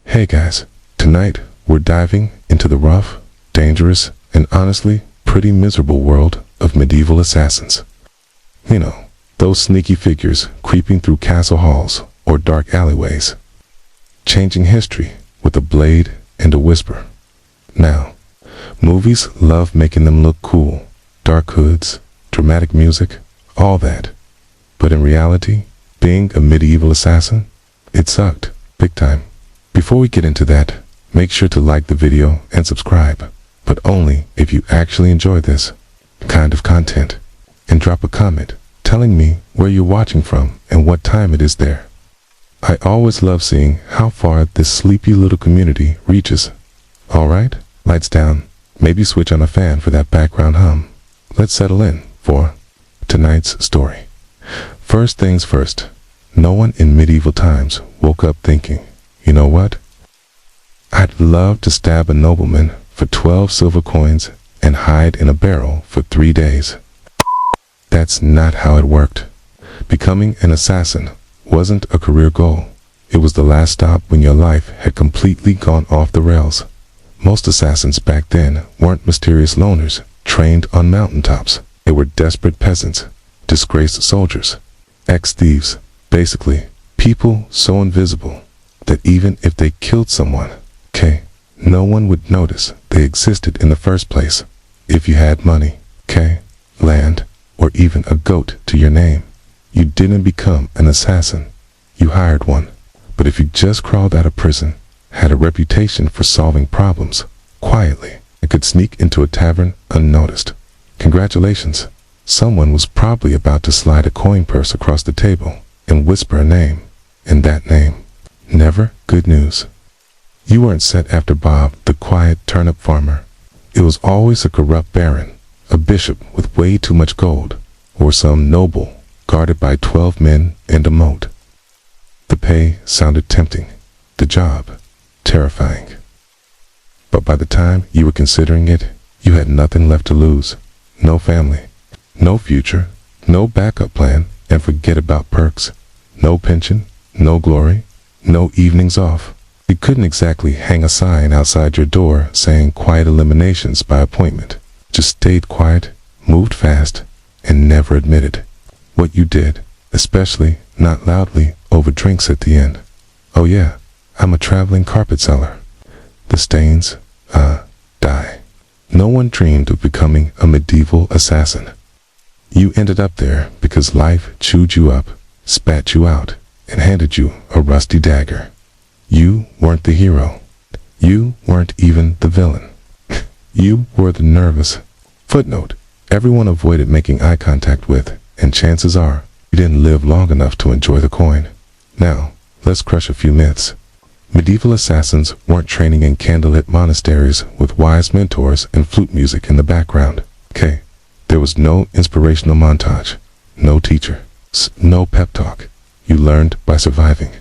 Hey guys, tonight we're diving into the rough, dangerous, and honestly pretty miserable world of medieval assassins. You know, those sneaky figures creeping through castle halls or dark alleyways, changing history with a blade and a whisper. Now, movies love making them look cool, dark hoods, dramatic music, all that. But in reality, being a medieval assassin, it sucked, big time. Before we get into that, make sure to like the video and subscribe, but only if you actually enjoy this kind of content. And drop a comment telling me where you're watching from and what time it is there. I always love seeing how far this sleepy little community reaches. Alright, lights down, maybe switch on a fan for that background hum. Let's settle in for tonight's story. First things first, no one in medieval times woke up thinking, you know what? I'd love to stab a nobleman for 12 silver coins and hide in a barrel for 3 days. That's not how it worked. Becoming an assassin wasn't a career goal. It was the last stop when your life had completely gone off the rails. Most assassins back then weren't mysterious loners trained on mountaintops. They were desperate peasants, disgraced soldiers, ex-thieves, basically people so invisible that even if they killed someone, no one would notice they existed in the first place. If you had money, land, or even a goat to your name, you didn't become an assassin. You hired one. But if you just crawled out of prison, had a reputation for solving problems quietly, and could sneak into a tavern unnoticed, congratulations. Someone was probably about to slide a coin purse across the table and whisper a name, and that name, never good news. You weren't set after Bob, the quiet turnip farmer. It was always a corrupt baron, a bishop with way too much gold, or some noble guarded by 12 men and a moat. The pay sounded tempting, the job terrifying. But by the time you were considering it, you had nothing left to lose. No family, no future, no backup plan, and forget about perks. No pension, no glory, no evenings off. You couldn't exactly hang a sign outside your door saying quiet eliminations by appointment. Just stayed quiet, moved fast, and never admitted what you did, especially not loudly over drinks at the end. Oh yeah, I'm a traveling carpet seller. The stains, die. No one dreamed of becoming a medieval assassin. You ended up there because life chewed you up, spat you out, and handed you a rusty dagger. You weren't the hero. You weren't even the villain. You were the nervous. Footnote: everyone avoided making eye contact with, and chances are, you didn't live long enough to enjoy the coin. Now, let's crush a few myths. Medieval assassins weren't training in candlelit monasteries with wise mentors and flute music in the background. There was no inspirational montage, no teacher, no pep talk. You learned by surviving.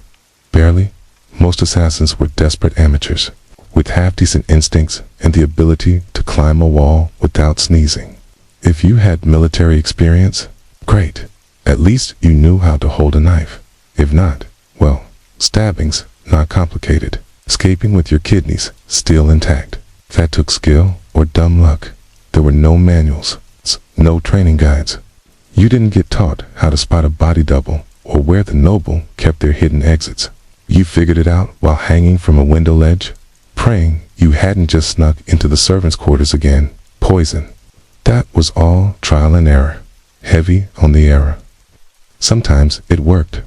Barely. Most assassins were desperate amateurs, with half-decent instincts and the ability to climb a wall without sneezing. If you had military experience, great. At least you knew how to hold a knife. If not, well, stabbings, not complicated. Escaping with your kidneys still intact. That took skill or dumb luck. There were no manuals, no training guides. You didn't get taught how to spot a body double or where the noble kept their hidden exits. You figured it out while hanging from a window ledge, praying you hadn't just snuck into the servants' quarters again. Poison. That was all trial and error, heavy on the error. Sometimes it worked.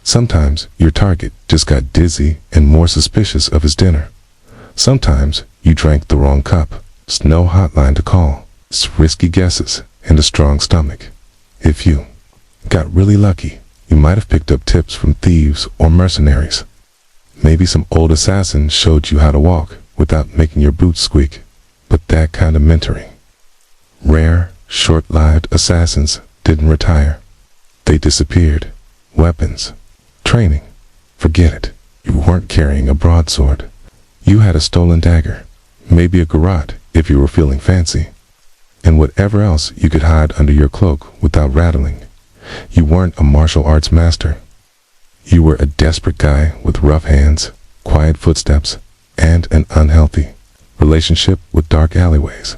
Sometimes your target just got dizzy and more suspicious of his dinner. Sometimes you drank the wrong cup. There's no hotline to call. It's risky guesses and a strong stomach. If you got really lucky, you might have picked up tips from thieves or mercenaries. Maybe some old assassin showed you how to walk without making your boots squeak. But that kind of mentoring. Rare, short-lived assassins didn't retire. They disappeared. Weapons. Training. Forget it. You weren't carrying a broadsword. You had a stolen dagger. Maybe a garrote if you were feeling fancy. And whatever else you could hide under your cloak without rattling. You weren't a martial arts master. You were a desperate guy with rough hands, quiet footsteps, and an unhealthy relationship with dark alleyways.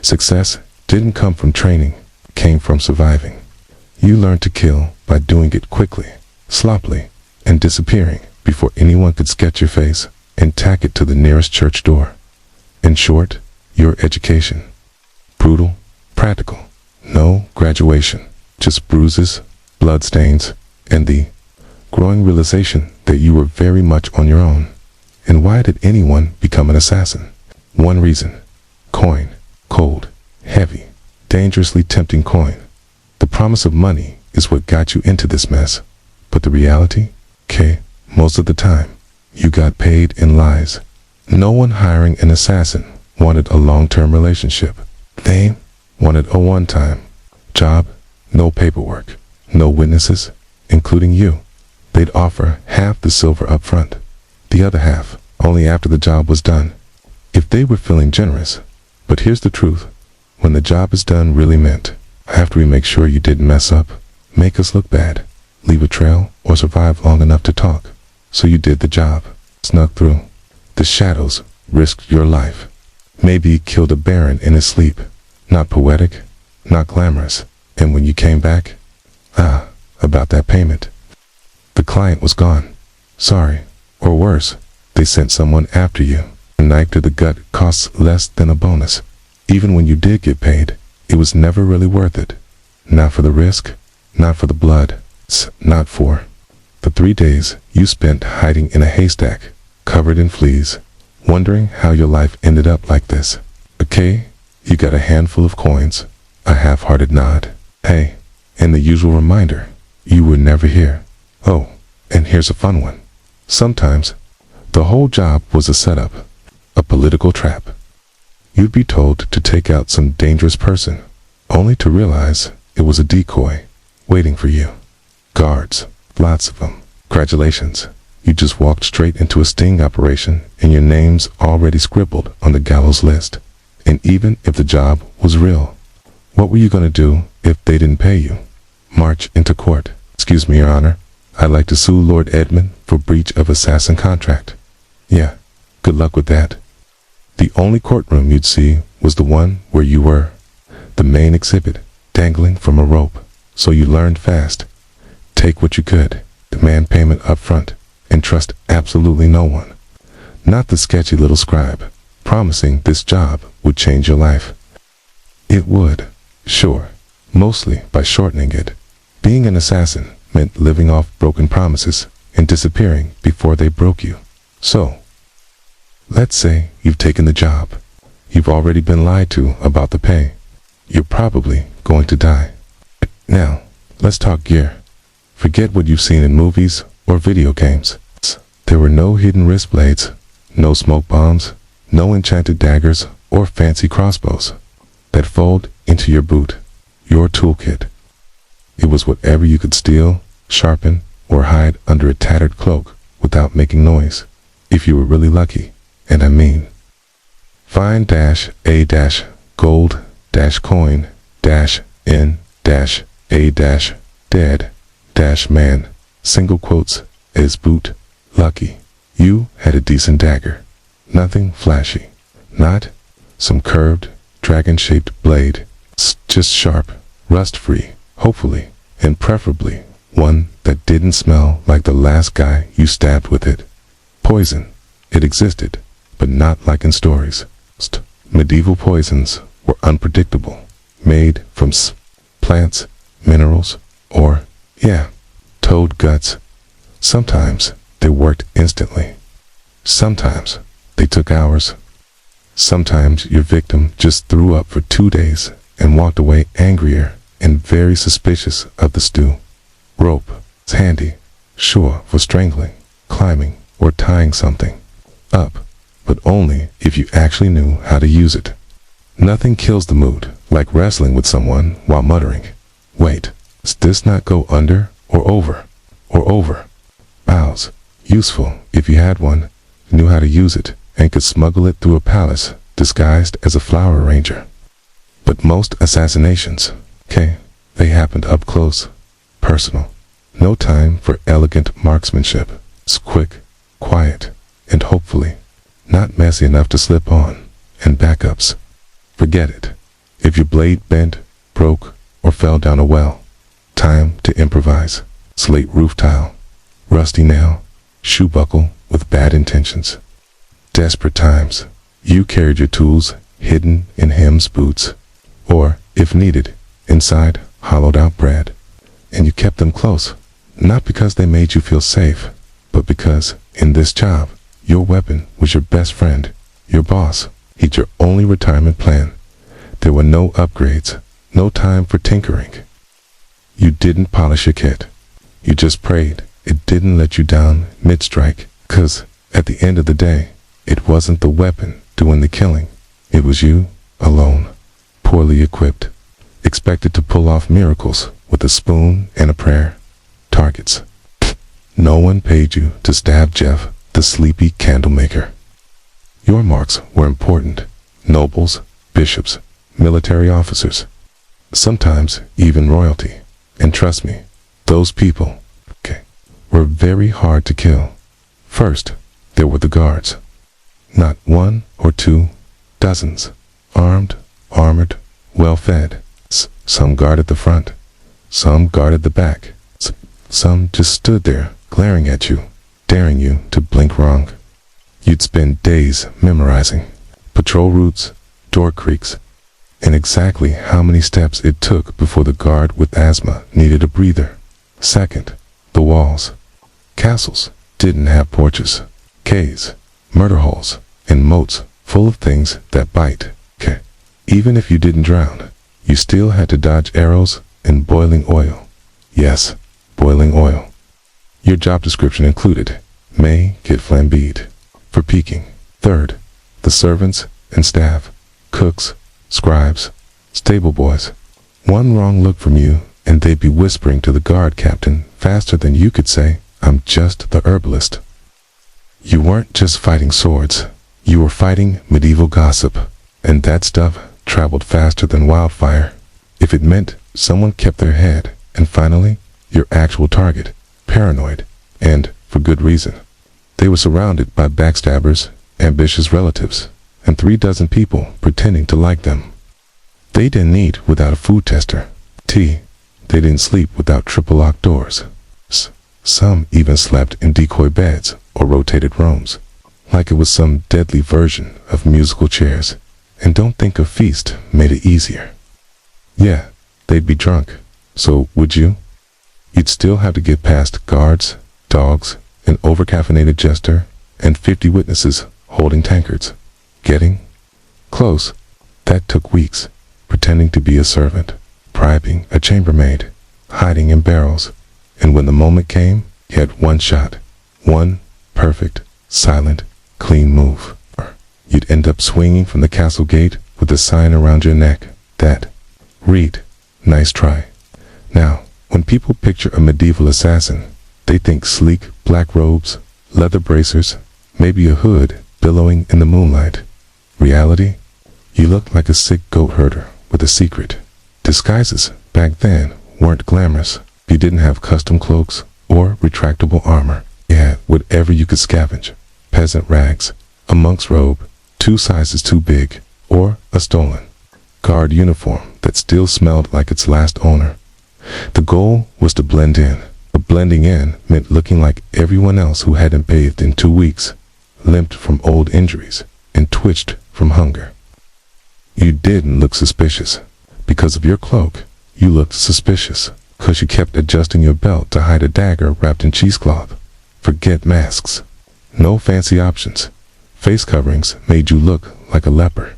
Success didn't come from training, it came from surviving. You learned to kill by doing it quickly, sloppily, and disappearing before anyone could sketch your face and tack it to the nearest church door. In short, your education. Brutal, practical, no graduation, just bruises, bloodstains, and the growing realization that you were very much on your own. And why did anyone become an assassin? One reason: coin, cold, heavy, dangerously tempting coin. The promise of money is what got you into this mess. But the reality? Most of the time, you got paid in lies. No one hiring an assassin wanted a long-term relationship. They wanted a one-time job, no paperwork, no witnesses, including you. They'd offer half the silver up front, the other half only after the job was done, if they were feeling generous. But here's the truth: when the job is done really meant, after we make sure you didn't mess up, make us look bad, leave a trail, or survive long enough to talk. So you did the job, snuck through the shadows, risked your life, maybe killed a baron in his sleep. Not poetic, not glamorous. And when you came back, about that payment. The client was gone. Sorry. Or worse, they sent someone after you. A knife to the gut costs less than a bonus. Even when you did get paid, it was never really worth it. Not for the risk, not for the blood, not for the 3 days you spent hiding in a haystack, covered in fleas, wondering how your life ended up like this. Okay, you got a handful of coins, a half-hearted nod, hey, and the usual reminder, you were never here. Oh, and here's a fun one. Sometimes, the whole job was a setup, a political trap. You'd be told to take out some dangerous person, only to realize it was a decoy, waiting for you. Guards, lots of them. Congratulations, you just walked straight into a sting operation and your name's already scribbled on the gallows list. And even if the job was real, what were you gonna do if they didn't pay you? March into court. Excuse me, Your Honor. I'd like to sue Lord Edmund for breach of assassin contract. Yeah, good luck with that. The only courtroom you'd see was the one where you were, the main exhibit, dangling from a rope. So you learned fast. Take what you could, demand payment up front, and trust absolutely no one. Not the sketchy little scribe, promising this job would change your life. It would, sure, mostly by shortening it. Being an assassin meant living off broken promises and disappearing before they broke you. So, let's say you've taken the job. You've already been lied to about the pay. You're probably going to die. Now, let's talk gear. Forget what you've seen in movies or video games. There were no hidden wrist blades, no smoke bombs, no enchanted daggers or fancy crossbows that fold into your boot, your toolkit. It was whatever you could steal, sharpen, or hide under a tattered cloak without making noise. If you were really lucky, and I mean. Find -a gold coin -in -a dead man, single quotes, is boot, lucky. You had a decent dagger. Nothing flashy. Not some curved, dragon-shaped blade. Just sharp, rust-free, hopefully, and preferably one that didn't smell like the last guy you stabbed with it. Poison. It existed, but not like in stories. Medieval poisons were unpredictable, made from plants, minerals, or, toad guts. Sometimes they worked instantly. Sometimes they took hours. Sometimes your victim just threw up for 2 days and walked away angrier and very suspicious of the stew. Rope. It's handy, sure, for strangling, climbing, or tying something up, but only if you actually knew how to use it. Nothing kills the mood like wrestling with someone while muttering, "Wait, does this not go under or over or over?" Bows. Useful if you had one, knew how to use it, and could smuggle it through a palace disguised as a flower arranger. But most assassinations, they happened up close, personal. No time for elegant marksmanship. It's quick, quiet, and hopefully not messy enough to slip on, and backups. Forget it. If your blade bent, broke, or fell down a well, time to improvise. Slate roof tile, rusty nail, shoe buckle with bad intentions. Desperate times, you carried your tools hidden in hem's boots, or, if needed, inside hollowed out bread. And you kept them close, not because they made you feel safe, but because, in this job, your weapon was your best friend, your boss. He'd your only retirement plan. There were no upgrades, no time for tinkering. You didn't polish your kit. You just prayed it didn't let you down mid-strike, 'cause at the end of the day, it wasn't the weapon doing the killing. It was you, alone, poorly equipped, expected to pull off miracles with a spoon and a prayer. Targets. No one paid you to stab Jeff, the sleepy candlemaker. Your marks were important. Nobles, bishops, military officers, sometimes even royalty. And trust me, those people, were very hard to kill. First, there were the guards. Not one or two, dozens. Armed, armored, well-fed. Some guarded the front, some guarded the back. Some just stood there, glaring at you, daring you to blink wrong. You'd spend days memorizing patrol routes, door creaks, and exactly how many steps it took before the guard with asthma needed a breather. Second, the walls. Castles didn't have porches, caves, murder holes, and moats full of things that bite. Even if you didn't drown, you still had to dodge arrows and boiling oil. Yes, boiling oil. Your job description included, may get flambéed, for peeking. Third, the servants and staff, cooks, scribes, stable boys. One wrong look from you, and they'd be whispering to the guard captain faster than you could say, I'm just the herbalist. You weren't just fighting swords, you were fighting medieval gossip, and that stuff traveled faster than wildfire. If it meant someone kept their head, and finally, your actual target, paranoid, and for good reason. They were surrounded by backstabbers, ambitious relatives, and 36 people pretending to like them. They didn't eat without a food tester. They didn't sleep without triple locked doors. Some even slept in decoy beds or rotated rooms, like it was some deadly version of musical chairs. And don't think a feast made it easier. Yeah, they'd be drunk. So would you? You'd still have to get past guards, dogs, an over-caffeinated jester, and 50 witnesses holding tankards. Getting close, that took weeks. Pretending to be a servant, bribing a chambermaid, hiding in barrels. And when the moment came, you had one shot. One perfect, silent, clean move. You'd end up swinging from the castle gate with a sign around your neck that read, nice try. Now, when people picture a medieval assassin, they think sleek black robes, leather bracers, maybe a hood billowing in the moonlight. Reality? You looked like a sick goat herder with a secret. Disguises back then weren't glamorous. You didn't have custom cloaks or retractable armor. You had whatever you could scavenge. Peasant rags, a monk's robe, 2 sizes too big, or a stolen guard uniform that still smelled like its last owner. The goal was to blend in, but blending in meant looking like everyone else who hadn't bathed in 2 weeks, limped from old injuries, and twitched from hunger. You didn't look suspicious. Because of your cloak, you looked suspicious, 'cause you kept adjusting your belt to hide a dagger wrapped in cheesecloth. Forget masks. No fancy options. Face coverings made you look like a leper.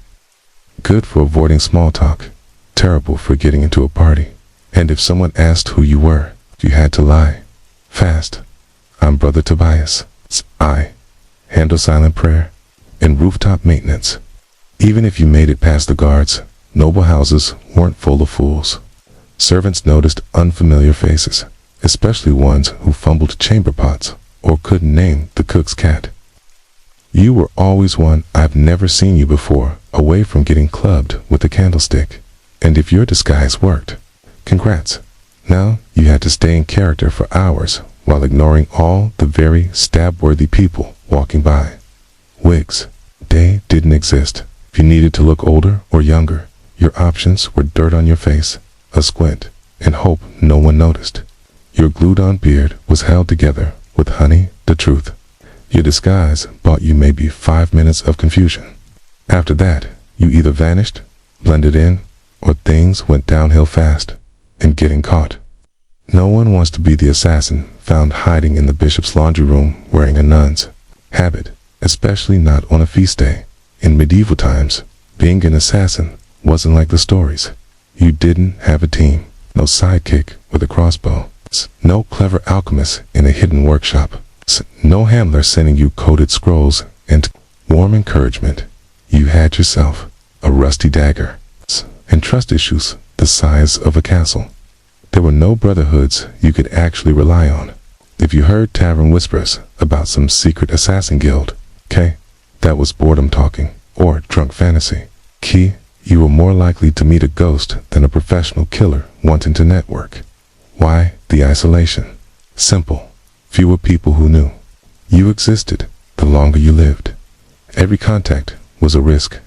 Good for avoiding small talk, terrible for getting into a party. And if someone asked who you were, you had to lie. Fast. I'm Brother Tobias. I handle silent prayer and rooftop maintenance. Even if you made it past the guards, noble houses weren't full of fools. Servants noticed unfamiliar faces, especially ones who fumbled chamber pots or couldn't name the cook's cat. You were always one I've never seen you before, away from getting clubbed with a candlestick. And if your disguise worked, congrats. Now you had to stay in character for hours while ignoring all the very stab-worthy people walking by. wigs. They didn't exist. If you needed to look older or younger, your options were dirt on your face, a squint, and hope no one noticed. Your glued-on beard was held together with honey, the truth. Your disguise bought you maybe 5 minutes of confusion. After that, you either vanished, blended in, or things went downhill fast. And getting caught. No one wants to be the assassin found hiding in the bishop's laundry room wearing a nun's habit, especially not on a feast day. In medieval times, being an assassin wasn't like the stories. You didn't have a team, no sidekick with a crossbow, no clever alchemist in a hidden workshop, no handler sending you coded scrolls and warm encouragement. You had yourself, a rusty dagger, and trust issues the size of a castle. There were no brotherhoods you could actually rely on. If you heard tavern whispers about some secret assassin guild, that was boredom talking, or drunk fantasy. You were more likely to meet a ghost than a professional killer wanting to network. Why the isolation? Simple. Fewer people who knew you existed the longer you lived. Every contact was a risk.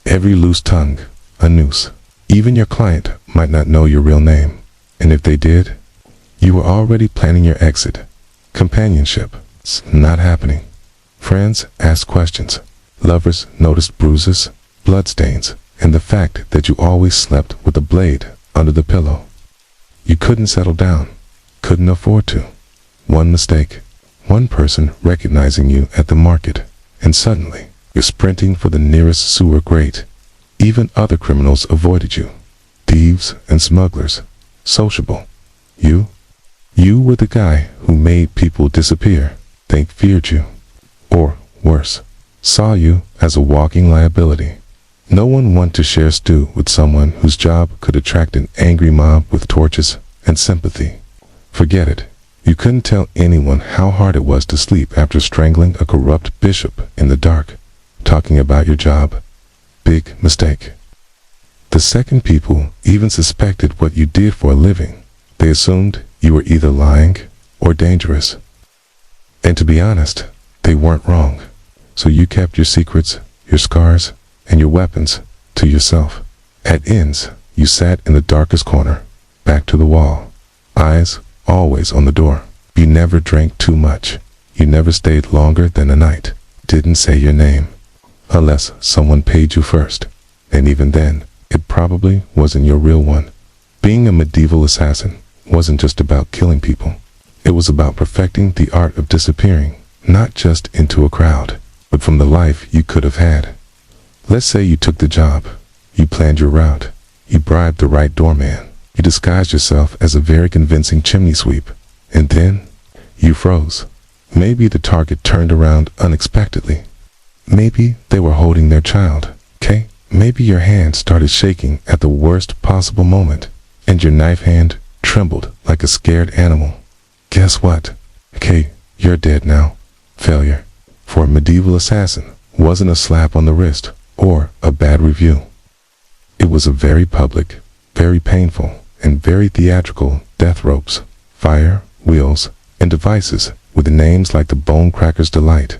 Every loose tongue, a noose. Even your client might not know your real name. And if they did, you were already planning your exit. Companionship, not happening. Friends asked questions. Lovers noticed bruises, bloodstains, and the fact that you always slept with a blade under the pillow. You couldn't settle down, couldn't afford to. One mistake, one person recognizing you at the market, and suddenly you're sprinting for the nearest sewer grate. Even other criminals avoided you. Thieves and smugglers. Sociable. You were the guy who made people disappear. They feared you. Or, worse, saw you as a walking liability. No one wanted to share stew with someone whose job could attract an angry mob with torches and sympathy. Forget it. You couldn't tell anyone how hard it was to sleep after strangling a corrupt bishop in the dark. Talking about your job. Big mistake. The second people even suspected what you did for a living, they assumed you were either lying or dangerous. And to be honest, they weren't wrong. So you kept your secrets, your scars, and your weapons to yourself. At inns, you sat in the darkest corner, back to the wall, eyes always on the door. You never drank too much. You never stayed longer than a night. Didn't say your name, unless someone paid you first. And even then, it probably wasn't your real one. Being a medieval assassin wasn't just about killing people. It was about perfecting the art of disappearing, not just into a crowd, but from the life you could have had. Let's say you took the job. You planned your route. You bribed the right doorman. You disguised yourself as a very convincing chimney sweep. And then, you froze. Maybe the target turned around unexpectedly. Maybe they were holding their child, Maybe your hand started shaking at the worst possible moment, and your knife hand trembled like a scared animal. Guess what? You're dead now. Failure. For a medieval assassin wasn't a slap on the wrist or a bad review. It was a very public, very painful, and very theatrical death ropes, fire, wheels, and devices with names like the Bone Cracker's Delight.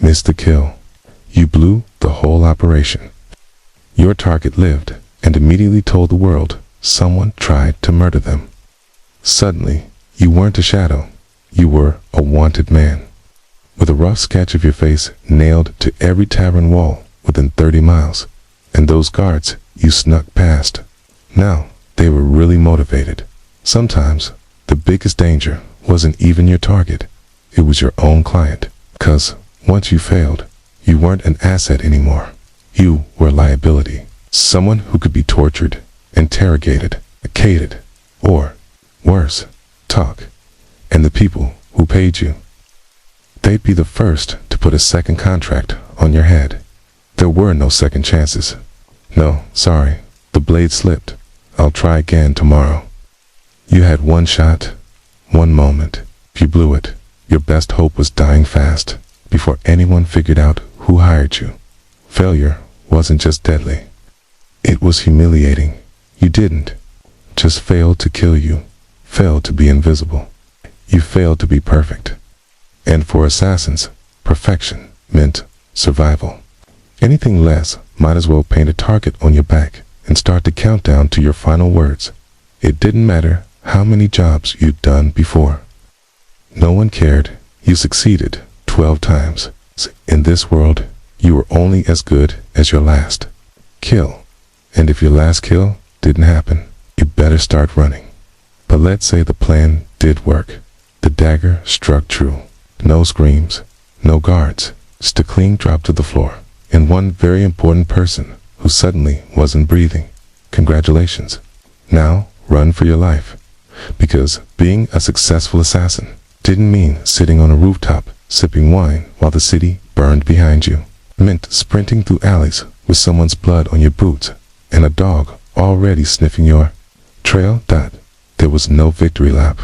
Missed the kill. You blew the whole operation. Your target lived and immediately told the world someone tried to murder them. Suddenly, you weren't a shadow. You were a wanted man, with a rough sketch of your face nailed to every tavern wall within 30 miles. And those guards you snuck past. Now, they were really motivated. Sometimes, the biggest danger wasn't even your target. It was your own client. 'Cause once you failed, you weren't an asset anymore. You were a liability. Someone who could be tortured, interrogated, cated, or, worse, talk. And the people who paid you, they'd be the first to put a second contract on your head. There were no second chances. No, sorry, the blade slipped. I'll try again tomorrow. You had one shot, one moment. You blew it. Your best hope was dying fast before anyone figured out who hired you. Failure wasn't just deadly. It was humiliating. You didn't just fail to kill you, failed to be invisible. You failed to be perfect. And for assassins, perfection meant survival. Anything less, might as well paint a target on your back and start the countdown to your final words. It didn't matter how many jobs you'd done before. No one cared. You succeeded 12 times. In this world, you were only as good as your last kill. And if your last kill didn't happen, you better start running. But let's say the plan did work. The dagger struck true. No screams, no guards, just a clean drop to the floor. And one very important person who suddenly wasn't breathing. Congratulations. Now run for your life. Because being a successful assassin didn't mean sitting on a rooftop sipping wine while the city burned behind you. It meant sprinting through alleys with someone's blood on your boots and a dog already sniffing your trail. There was no victory lap,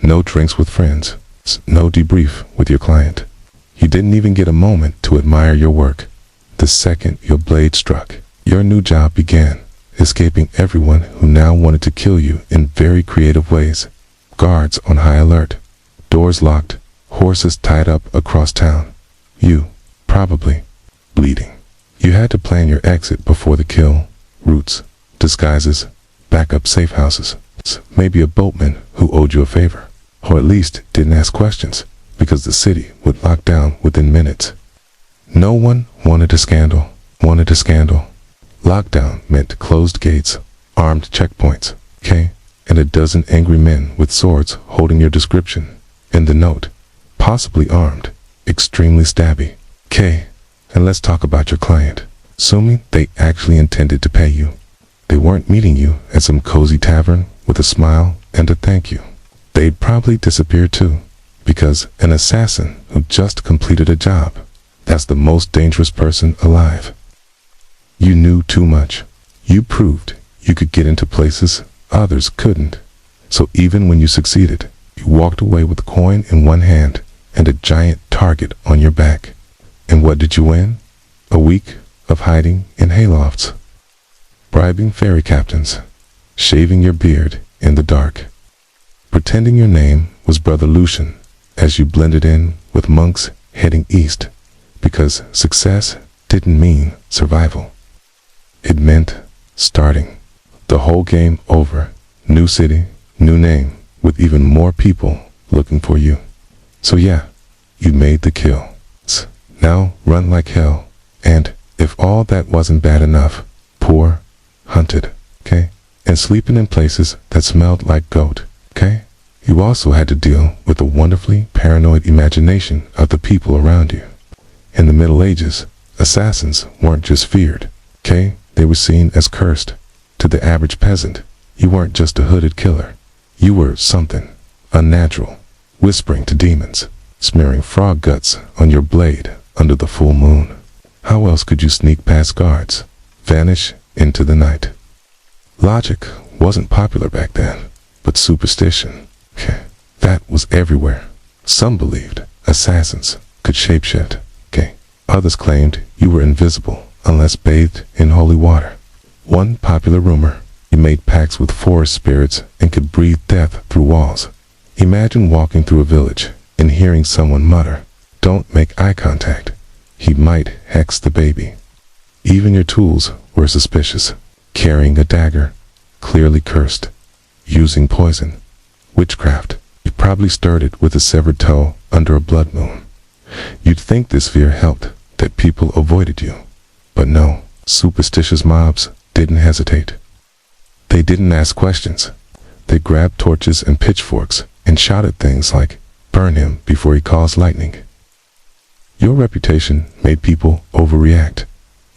no drinks with friends, no debrief with your client. You didn't even get a moment to admire your work. The second your blade struck, your new job began, escaping everyone who now wanted to kill you in very creative ways. Guards on high alert, doors locked, horses tied up across town. You, probably, bleeding. You had to plan your exit before the kill. Routes, disguises, backup safe houses. Maybe a boatman who owed you a favor, or at least didn't ask questions, because the city would lock down within minutes. No one wanted a scandal. Lockdown meant closed gates, armed checkpoints, and a dozen angry men with swords holding your description in the note. Possibly armed, extremely stabby. And let's talk about your client. Assuming they actually intended to pay you. They weren't meeting you at some cozy tavern with a smile and a thank you. They'd probably disappear too, because an assassin who just completed a job, that's the most dangerous person alive. You knew too much. You proved you could get into places others couldn't. So even when you succeeded, you walked away with a coin in one hand and a giant target on your back. And what did you win? A week of hiding in haylofts, bribing ferry captains, shaving your beard in the dark, pretending your name was Brother Lucian as you blended in with monks heading east, because success didn't mean survival. It meant starting the whole game over. New city, new name, with even more people looking for you. So yeah, you made the kill. Now run like hell. And if all that wasn't bad enough, poor, hunted, and sleeping in places that smelled like goat, you also had to deal with the wonderfully paranoid imagination of the people around you. In the Middle Ages, assassins weren't just feared, they were seen as cursed. To the average peasant, you weren't just a hooded killer. You were something unnatural, whispering to demons, smearing frog guts on your blade under the full moon. How else could you sneak past guards, vanish into the night? Logic wasn't popular back then, but superstition, that was everywhere. Some believed assassins could shapeshift, Others claimed you were invisible unless bathed in holy water. One popular rumor, you made pacts with forest spirits and could breathe death through walls. Imagine walking through a village and hearing someone mutter, "Don't make eye contact. He might hex the baby." Even your tools were suspicious. Carrying a dagger, clearly cursed. Using poison, witchcraft. You probably stirred it with a severed toe under a blood moon. You'd think this fear helped, that people avoided you. But no, superstitious mobs didn't hesitate. They didn't ask questions. They grabbed torches and pitchforks and shouted things like, "Burn him before he calls lightning." Your reputation made people overreact.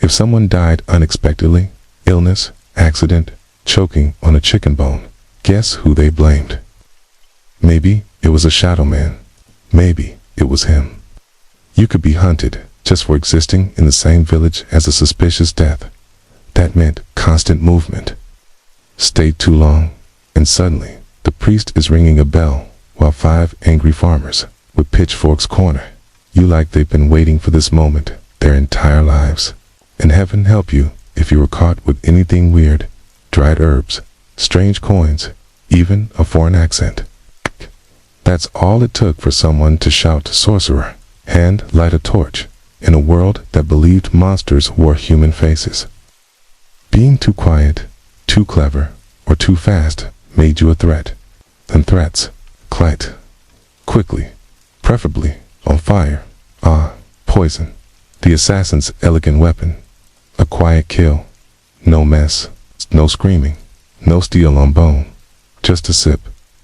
If someone died unexpectedly, illness, accident, choking on a chicken bone, guess who they blamed? Maybe it was a shadow man. Maybe it was him. You could be hunted just for existing in the same village as a suspicious death. That meant constant movement. Stay too long, and suddenly the priest is ringing a bell while 5 angry farmers with pitchforks corner you like they've been waiting for this moment their entire lives. And heaven help you if you were caught with anything weird, dried herbs, strange coins, even a foreign accent. That's all it took for someone to shout "sorcerer," hand light a torch, in a world that believed monsters wore human faces. Being too quiet, too clever, or too fast made you a threat. And threats, quite quickly, preferably on fire. Poison. The assassin's elegant weapon. A quiet kill. No mess, no screaming, no steel on bone. Just a sip,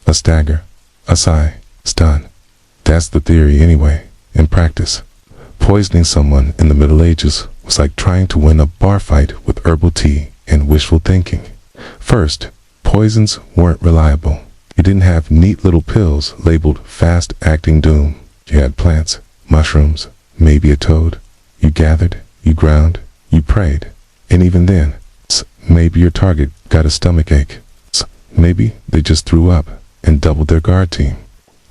a stagger, a sigh, stun. That's the theory anyway. In practice, poisoning someone in the Middle Ages was like trying to win a bar fight with herbal tea and wishful thinking. First, poisons weren't reliable. You didn't have neat little pills labeled fast-acting doom. You had plants, mushrooms, maybe a toad. You gathered, you ground, you prayed. And even then, maybe your target got a stomach ache. Maybe they just threw up and doubled their guard team.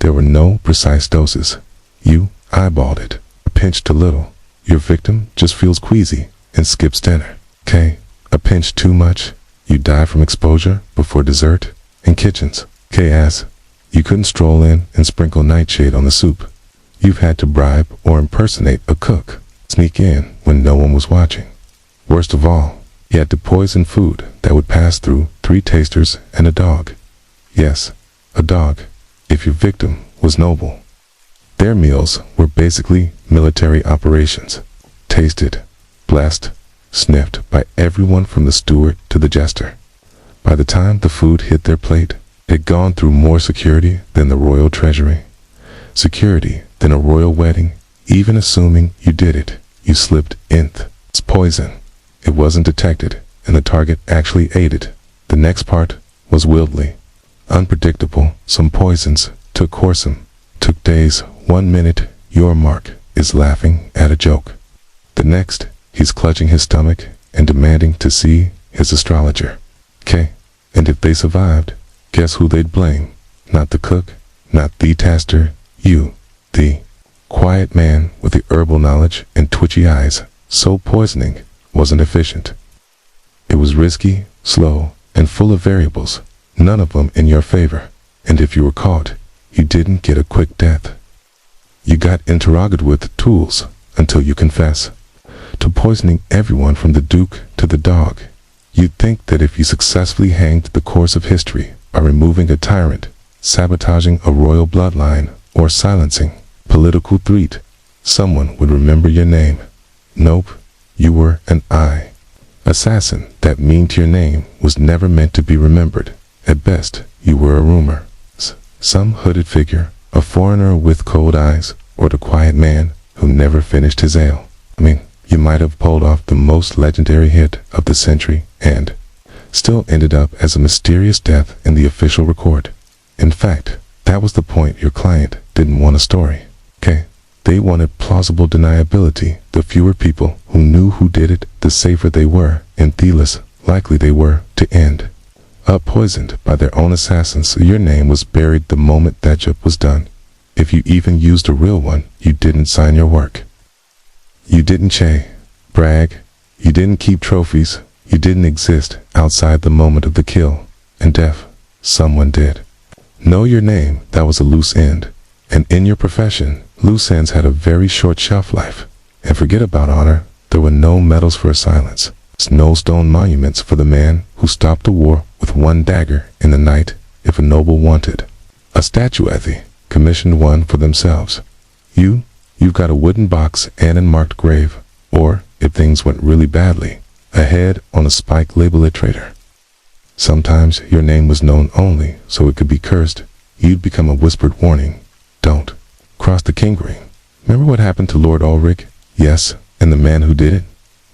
There were no precise doses. You eyeballed it. A pinch too little. Your victim just feels queasy and skips dinner. A pinch too much. You die from exposure before dessert. In kitchens, chaos. You couldn't stroll in and sprinkle nightshade on the soup. You've had to bribe or impersonate a cook. Sneak in when no one was watching. Worst of all, you had to poison food that would pass through 3 tasters and a dog. Yes, a dog, if your victim was noble. Their meals were basically military operations. Tasted, blessed, sniffed by everyone from the steward to the jester. By the time the food hit their plate, it had gone through more security than the royal treasury. Security than a royal wedding. Even assuming you did it, you slipped inth. It's poison. It wasn't detected, and the target actually ate it. The next part was wildly unpredictable. Some poisons took Horsem. Took days. 1 minute, your mark is laughing at a joke. The next, he's clutching his stomach and demanding to see his astrologer. And if they survived, guess who they'd blame? Not the cook, not the taster, you, the quiet man with the herbal knowledge and twitchy eyes. So poisoning wasn't efficient. It was risky, slow, and full of variables, none of them in your favor. And if you were caught, you didn't get a quick death. You got interrogated with tools until you confess to poisoning everyone from the duke to the dog. You'd think that if you successfully hanged the course of history by removing a tyrant, sabotaging a royal bloodline, or silencing political threat, someone would remember your name. Nope, you were an assassin. That mean to your name was never meant to be remembered. At best, you were a rumor. Some hooded figure, a foreigner with cold eyes, or the quiet man who never finished his ale. You might have pulled off the most legendary hit of the century and still ended up as a mysterious death in the official record. In fact, that was the point. Your client didn't want a story. They wanted plausible deniability. The fewer people who knew who did it, the safer they were, and the less likely they were to end up poisoned by their own assassins. So your name was buried the moment that job was done. If you even used a real one, you didn't sign your work. You didn't brag. You didn't keep trophies. You didn't exist outside the moment of the kill. And if someone did know your name, that was a loose end. And in your profession, loose ends had a very short shelf life. And forget about honor, there were no medals for silence. No stone monuments for the man who stopped the war with 1 dagger in the night. If a noble wanted a statuette, commissioned one for themselves. You've got a wooden box and an marked grave. Or, if things went really badly, a head on a spike label literator. Sometimes your name was known only so it could be cursed. You'd become a whispered warning. Don't cross the king ring. Remember what happened to Lord Ulrich? Yes, and the man who did it?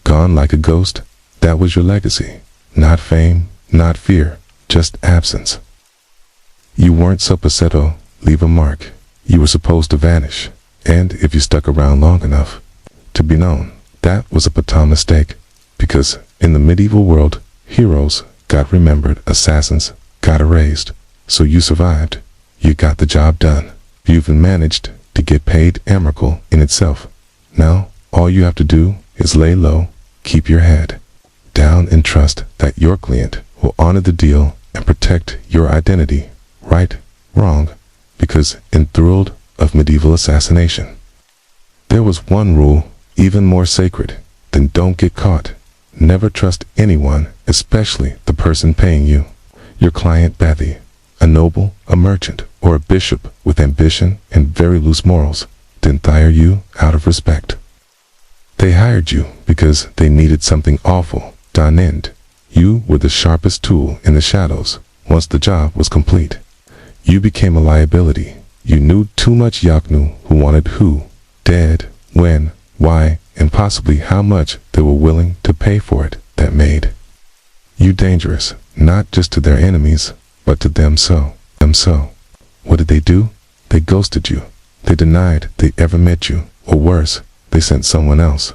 Gone like a ghost? That was your legacy. Not fame, not fear, just absence. You weren't so passetto, leave a mark. You were supposed to vanish. And if you stuck around long enough to be known, that was a fatal mistake. Because in the medieval world, heroes got remembered, assassins got erased. So you survived. You got the job done. You even managed to get paid. Amicable in itself. Now, all you have to do is lay low, keep your head down, and trust that your client will honor the deal and protect your identity. Right, wrong, because enthralled of medieval assassination, there was one rule: even more sacred than don't get caught. Never trust anyone, especially the person paying you. Your client Bethy, a noble, a merchant, or a bishop with ambition and very loose morals, didn't hire you out of respect. They hired you because they needed something awful done, and you were the sharpest tool in the shadows. Once the job was complete, you became a liability. You knew too much. Yaknu who wanted who, dead, when, why, and possibly how much they were willing to pay for it. That made you dangerous, not just to their enemies, but to them. So, what did they do? They ghosted you. They denied they ever met you, or worse, they sent someone else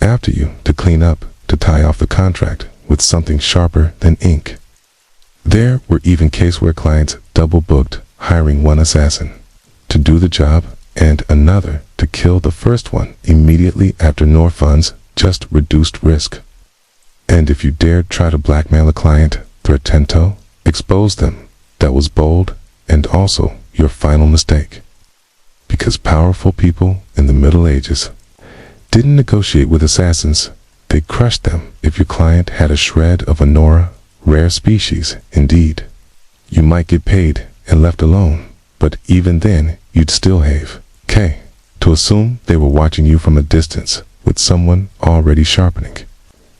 after you to clean up, to tie off the contract with something sharper than ink. There were even cases where clients double booked, hiring one assassin to do the job and another to kill the first one immediately after. Nor funds, just reduced risk. And if you dared try to blackmail a client, threaten to expose them, that was bold and also your final mistake. Because powerful people in the Middle Ages didn't negotiate with assassins, they crushed them. If your client had a shred of Honora, rare species indeed, you might get paid and left alone, but even then you'd still have to assume they were watching you from a distance with someone already sharpening,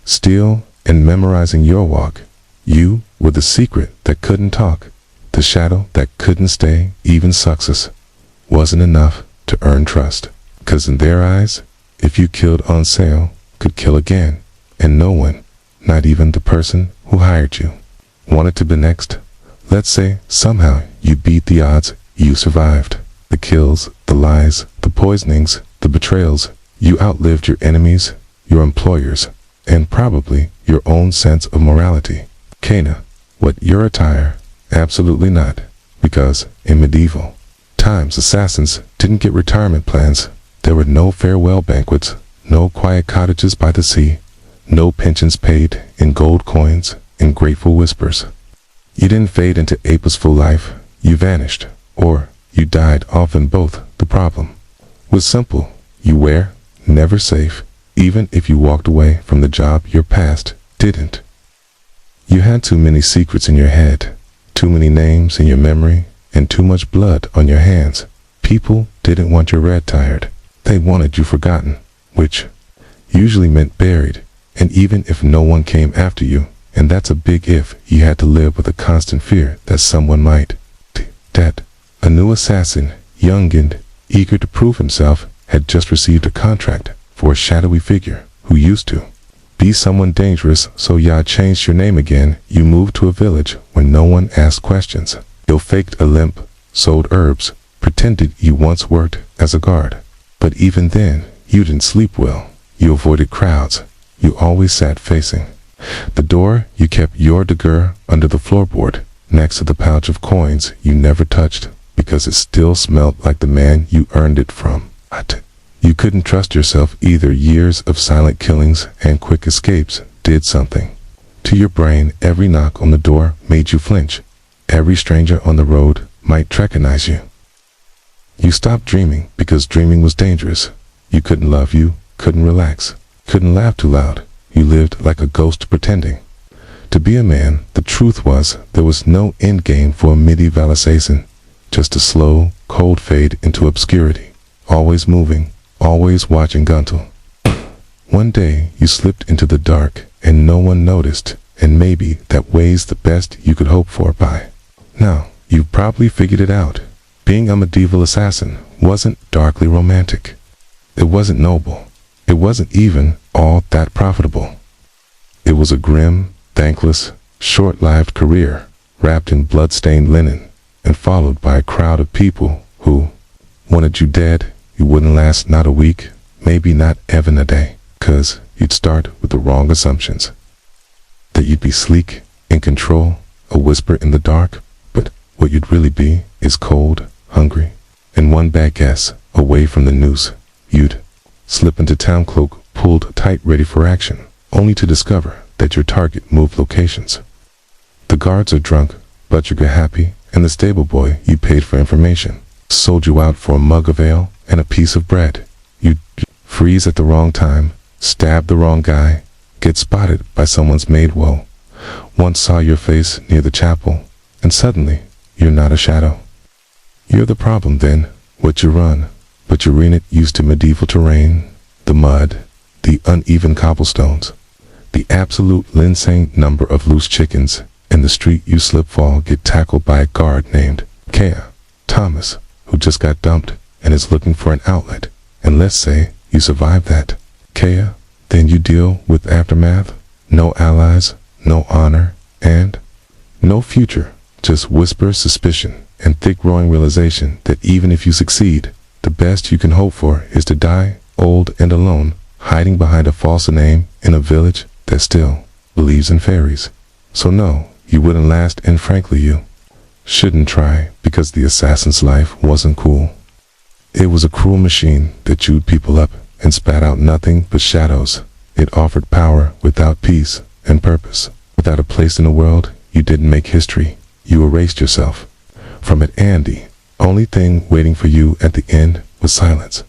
steel, and memorizing your walk. You were the secret that couldn't talk, the shadow that couldn't stay. Even success wasn't enough to earn trust, 'cause in their eyes, if you killed on sale, could kill again, and no one, not even the person who hired you, wanted to be next. Let's say somehow you beat the odds, you survived the kills, the lies, the poisonings, the betrayals. You outlived your enemies, your employers, and probably your own sense of morality. Kana, what, your attire? Absolutely not, because in medieval times assassins didn't get retirement plans. There were no farewell banquets, no quiet cottages by the sea, no pensions paid in gold coins and grateful whispers. You didn't fade into a purposeful life, you vanished, or you died. Often both. The problem was simple. You were never safe, even if you walked away from the job your past didn't. You had too many secrets in your head, too many names in your memory, and too much blood on your hands. People didn't want your red tired. They wanted you forgotten, which usually meant buried. And even if no one came after you, and that's a big if, you had to live with a constant fear that someone might that a new assassin, young and eager to prove himself, had just received a contract for a shadowy figure who used to be someone dangerous. So ya changed your name again. You moved to a village where no one asked questions. You faked a limp, sold herbs, pretended you once worked as a guard. But even then, you didn't sleep well. You avoided crowds. You always sat facing the door. You kept your dagger under the floorboard, next to the pouch of coins you never touched, because it still smelled like the man you earned it from. You couldn't trust yourself either. Years of silent killings and quick escapes did something to your brain. Every knock on the door made you flinch. Every stranger on the road might recognize you. You stopped dreaming because dreaming was dangerous. You couldn't love, you couldn't relax, couldn't laugh too loud. You lived like a ghost pretending to be a man. The truth was, there was no end game for a medieval assassin, just a slow, cold fade into obscurity. Always moving, always watching Guntel. One day, you slipped into the dark, and no one noticed, and maybe that weighs the best you could hope for. By now, you've probably figured it out. Being a medieval assassin wasn't darkly romantic. It wasn't noble. It wasn't even all that profitable. It was a grim, thankless, short-lived career, wrapped in blood-stained linen, and followed by a crowd of people who wanted you dead. You wouldn't last not a week, maybe not even a day, 'cause you'd start with the wrong assumptions. That you'd be sleek, in control, a whisper in the dark, but what you'd really be is cold, hungry, and one bad guess away from the noose. You'd slip into town, cloak pulled tight, ready for action, only to discover that your target moved locations. The guards are drunk, but you're happy, and the stable boy you paid for information sold you out for a mug of ale and a piece of bread. You freeze at the wrong time, stab the wrong guy, get spotted by someone's maid. Woe. Once saw your face near the chapel, and suddenly you're not a shadow. You're the problem then, what you run, but you're in it used to medieval terrain, the mud, the uneven cobblestones, the absolute insane number of loose chickens. In the street you slip fall, get tackled by a guard named Kea Thomas, who just got dumped and is looking for an outlet. And let's say you survive that, Kea, then you deal with aftermath, no allies, no honor, and no future, just whisper suspicion and thick growing realization that even if you succeed, the best you can hope for is to die, old and alone, hiding behind a false name in a village that still believes in fairies. So no, you wouldn't last, and frankly you shouldn't try, because the assassin's life wasn't cool. It was a cruel machine that chewed people up and spat out nothing but shadows. It offered power without peace and purpose. Without a place in the world, you didn't make history. You erased yourself from it, Andy. Only thing waiting for you at the end was silence.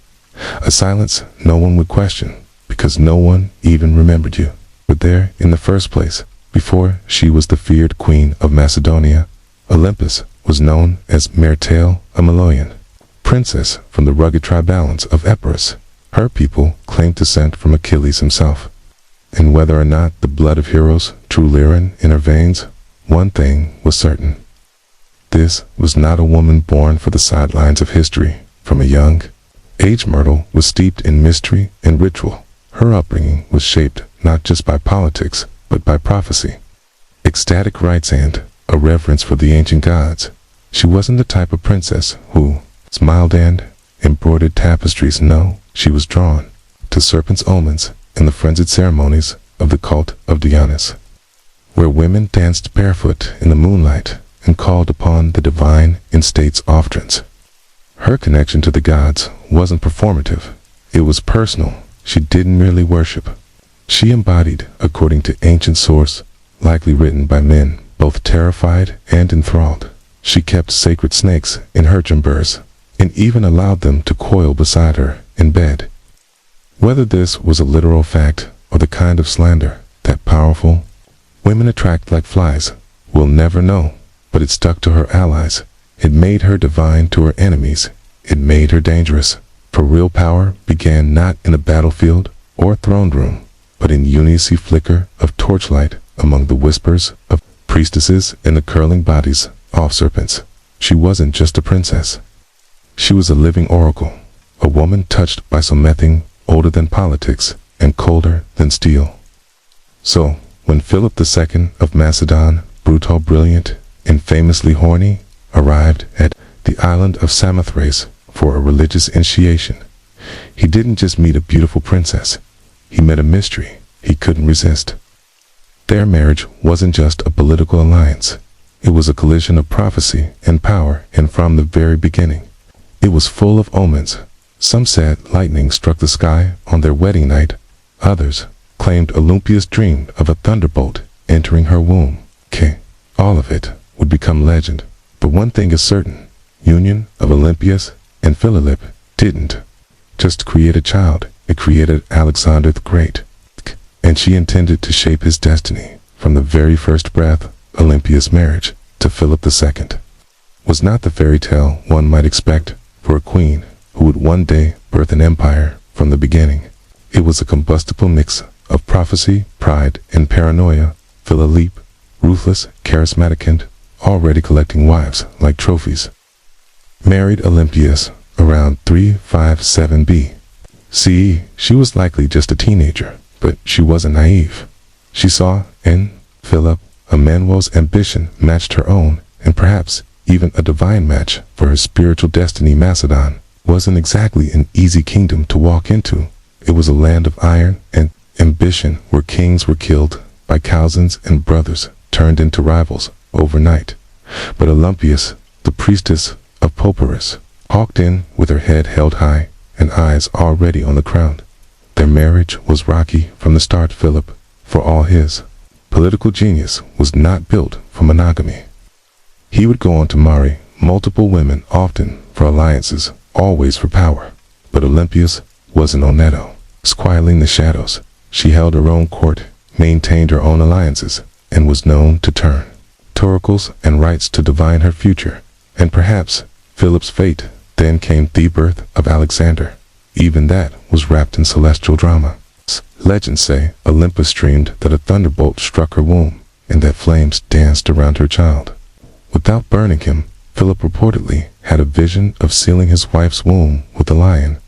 A silence no one would question, because no one even remembered you. But there, in the first place, before she was the feared queen of Macedonia, Olympus was known as Mertale, a Maloyan princess from the rugged tribalance of Epirus. Her people claimed descent from Achilles himself. And whether or not the blood of heroes drew Lyran in her veins, one thing was certain. This was not a woman born for the sidelines of history. From a young age, Myrtle was steeped in mystery and ritual. Her upbringing was shaped not just by politics, but by prophecy, ecstatic rites, and a reverence for the ancient gods. She wasn't the type of princess who smiled and embroidered tapestries. No, she was drawn to serpents' omens and the frenzied ceremonies of the cult of Dionysus, where women danced barefoot in the moonlight and called upon the divine in states offerings. Her connection to the gods wasn't performative, it was personal. She didn't merely worship. She embodied, according to ancient source, likely written by men, both terrified and enthralled. She kept sacred snakes in her chambers, and even allowed them to coil beside her in bed. Whether this was a literal fact or the kind of slander that powerful women attract like flies, we'll never know, but it stuck to her allies. It made her divine to her enemies. It made her dangerous, for real power began not in a battlefield or throne room, but in unity flicker of torchlight among the whispers of priestesses and the curling bodies of serpents. She wasn't just a princess. She was a living oracle, a woman touched by something older than politics and colder than steel. So, when Philip II of Macedon, brutal, brilliant, and famously horny, arrived at the island of Samothrace for a religious initiation, he didn't just meet a beautiful princess, he met a mystery he couldn't resist. Their marriage wasn't just a political alliance, it was a collision of prophecy and power, and from the very beginning, it was full of omens. Some said lightning struck the sky on their wedding night, others claimed Olympias dreamed of a thunderbolt entering her womb. All of it would become legend. But one thing is certain, union of Olympias and Philip didn't just create a child, it created Alexander the Great. And she intended to shape his destiny. From the very first breath, Olympia's marriage to Philip II was not the fairy tale one might expect for a queen who would one day birth an empire. From the beginning, it was a combustible mix of prophecy, pride, and paranoia. Philip, ruthless, charismatic, and already collecting wives like trophies, married Olympias around 357 BCE. She was likely just a teenager, but she wasn't naive. She saw in Philip a man whose ambition matched her own, and perhaps even a divine match for her spiritual destiny. Macedon wasn't exactly an easy kingdom to walk into. It was a land of iron and ambition, where kings were killed by cousins and brothers turned into rivals overnight. But Olympias, the priestess of Popyrus, walked in with her head held high and eyes already on the crown. Their marriage was rocky from the start. Philip, for all his political genius, was not built for monogamy. He would go on to marry multiple women, often for alliances, always for power. But Olympias wasn't Oneto. squabbling the shadows. She held her own court, maintained her own alliances, and was known to turn oracles and rites to divine her future. And perhaps Philip's fate. Then came the birth of Alexander. Even that was wrapped in celestial drama. Legends say Olympus dreamed that a thunderbolt struck her womb, and that flames danced around her child. Without burning him, Philip reportedly had a vision of sealing his wife's womb with a lion.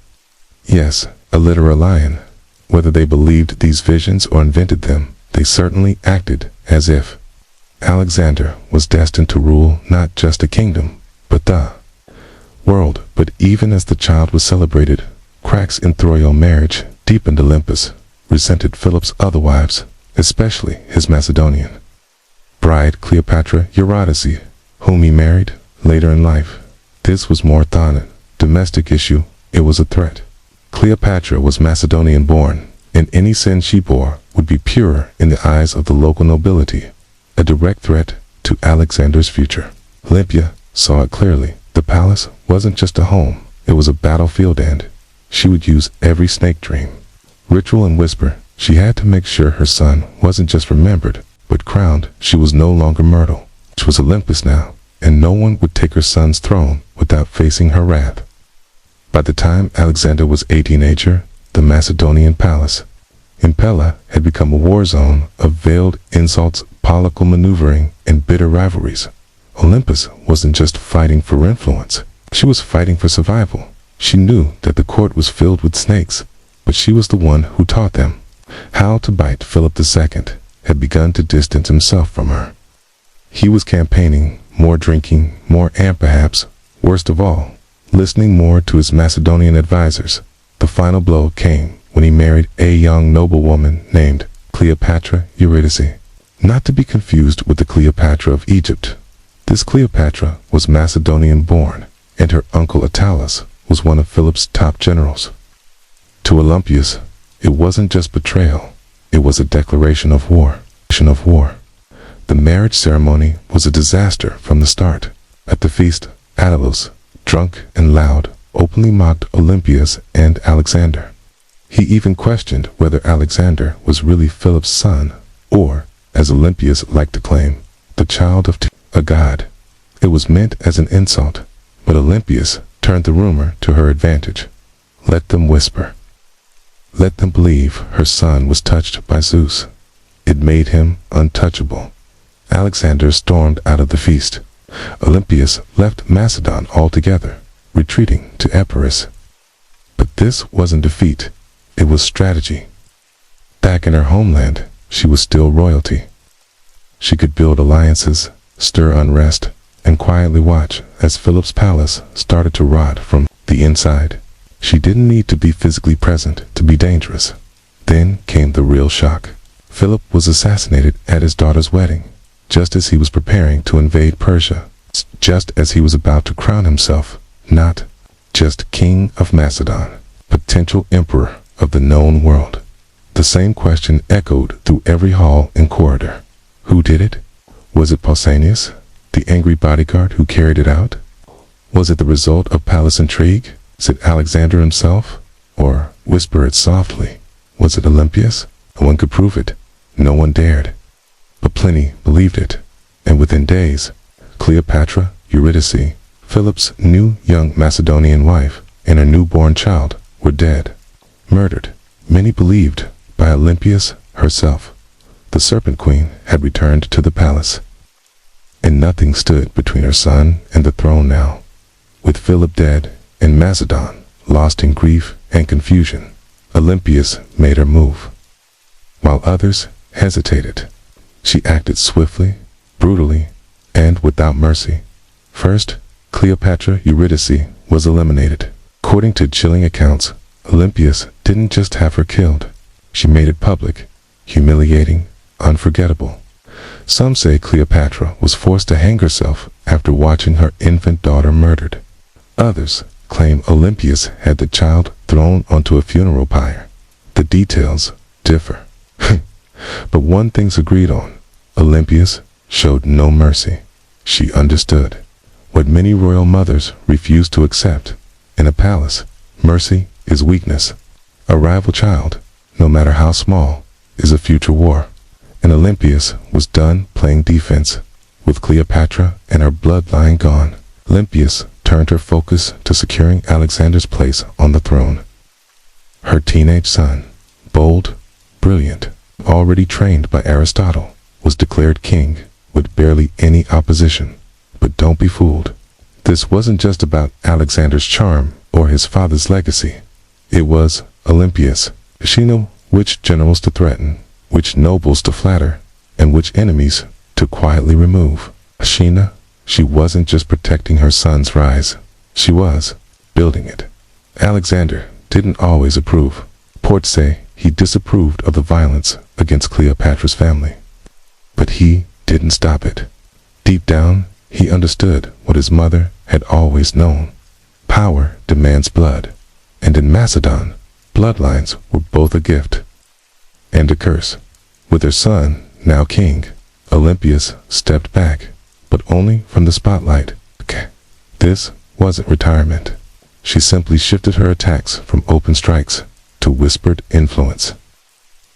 Yes, a literal lion. Whether they believed these visions or invented them, they certainly acted as if Alexander was destined to rule not just a kingdom, but the world. But even as the child was celebrated, cracks in the royal marriage deepened. Olympus resented Philip's other wives, especially his Macedonian bride Cleopatra Eurydice, whom he married later in life. This was more than a domestic issue, it was a threat. Cleopatra was Macedonian born, and any sin she bore would be pure in the eyes of the local nobility, a direct threat to Alexander's future. Olympia saw it clearly. The palace wasn't just a home, it was a battlefield, and she would use every snake dream, ritual, and whisper. She had to make sure her son wasn't just remembered, but crowned. She was no longer Myrtle. She was Olympus now, and no one would take her son's throne without facing her wrath. By the time Alexander was a teenager, the Macedonian palace in Pella had become a war zone of veiled insults, political maneuvering, and bitter rivalries. Olympus wasn't just fighting for influence, she was fighting for survival. She knew that the court was filled with snakes, but she was the one who taught them how to bite. Philip II had begun to distance himself from her. He was campaigning, more drinking, more, and perhaps, worst of all, listening more to his Macedonian advisors. The final blow came when he married a young noblewoman named Cleopatra Eurydice, not to be confused with the Cleopatra of Egypt. This Cleopatra was Macedonian born, and her uncle Attalus was one of Philip's top generals. To Olympias, it wasn't just betrayal, it was a declaration of war. The marriage ceremony was a disaster from the start. At the feast, Attalus, drunk and loud, openly mocked Olympias and Alexander. He even questioned whether Alexander was really Philip's son, or, as Olympias liked to claim, the child of a god. It was meant as an insult, but Olympias turned the rumor to her advantage. Let them whisper. Let them believe her son was touched by Zeus. It made him untouchable. Alexander stormed out of the feast. Olympias left Macedon altogether, retreating to Epirus. But this wasn't defeat, it was strategy. Back in her homeland, she was still royalty. She could build alliances, stir unrest, and quietly watch as Philip's palace started to rot from the inside. She didn't need to be physically present to be dangerous. Then came the real shock. Philip was assassinated at his daughter's wedding, just as he was preparing to invade Persia, just as he was about to crown himself, not just king of Macedon, potential emperor of the known world. The same question echoed through every hall and corridor. Who did it? Was it Pausanias, the angry bodyguard who carried it out? Was it the result of palace intrigue? Was it Alexander himself? Or, whisper it softly, was it Olympias? No one could prove it. No one dared. But plenty believed it. And within days, Cleopatra Eurydice, Philip's new young Macedonian wife, and her newborn child were dead, murdered. Many believed by Olympias herself. The Serpent Queen had returned to the palace, and nothing stood between her son and the throne now. With Philip dead and Macedon lost in grief and confusion, Olympias made her move. While others hesitated, she acted swiftly, brutally, and without mercy. First, Cleopatra Eurydice was eliminated. According to chilling accounts, Olympias didn't just have her killed, she made it public, humiliating, unforgettable. Some say Cleopatra was forced to hang herself after watching her infant daughter murdered. Others claim Olympias had the child thrown onto a funeral pyre. The details differ. But one thing's agreed on, Olympias showed no mercy. She understood what many royal mothers refused to accept. In a palace, mercy is weakness. A rival child, no matter how small, is a future war. And Olympias was done playing defense. With Cleopatra and her bloodline gone, Olympias turned her focus to securing Alexander's place on the throne. Her teenage son, bold, brilliant, already trained by Aristotle, was declared king with barely any opposition. But don't be fooled. This wasn't just about Alexander's charm or his father's legacy. It was Olympias. She knew which generals to threaten, which nobles to flatter, and which enemies to quietly remove. Sheena, she wasn't just protecting her son's rise. She was building it. Alexander didn't always approve. Reports say he disapproved of the violence against Cleopatra's family. But he didn't stop it. Deep down, he understood what his mother had always known. Power demands blood. And in Macedon, bloodlines were both a gift and a curse. With her son, now king, Olympias stepped back, but only from the spotlight. This wasn't retirement. She simply shifted her attacks from open strikes to whispered influence.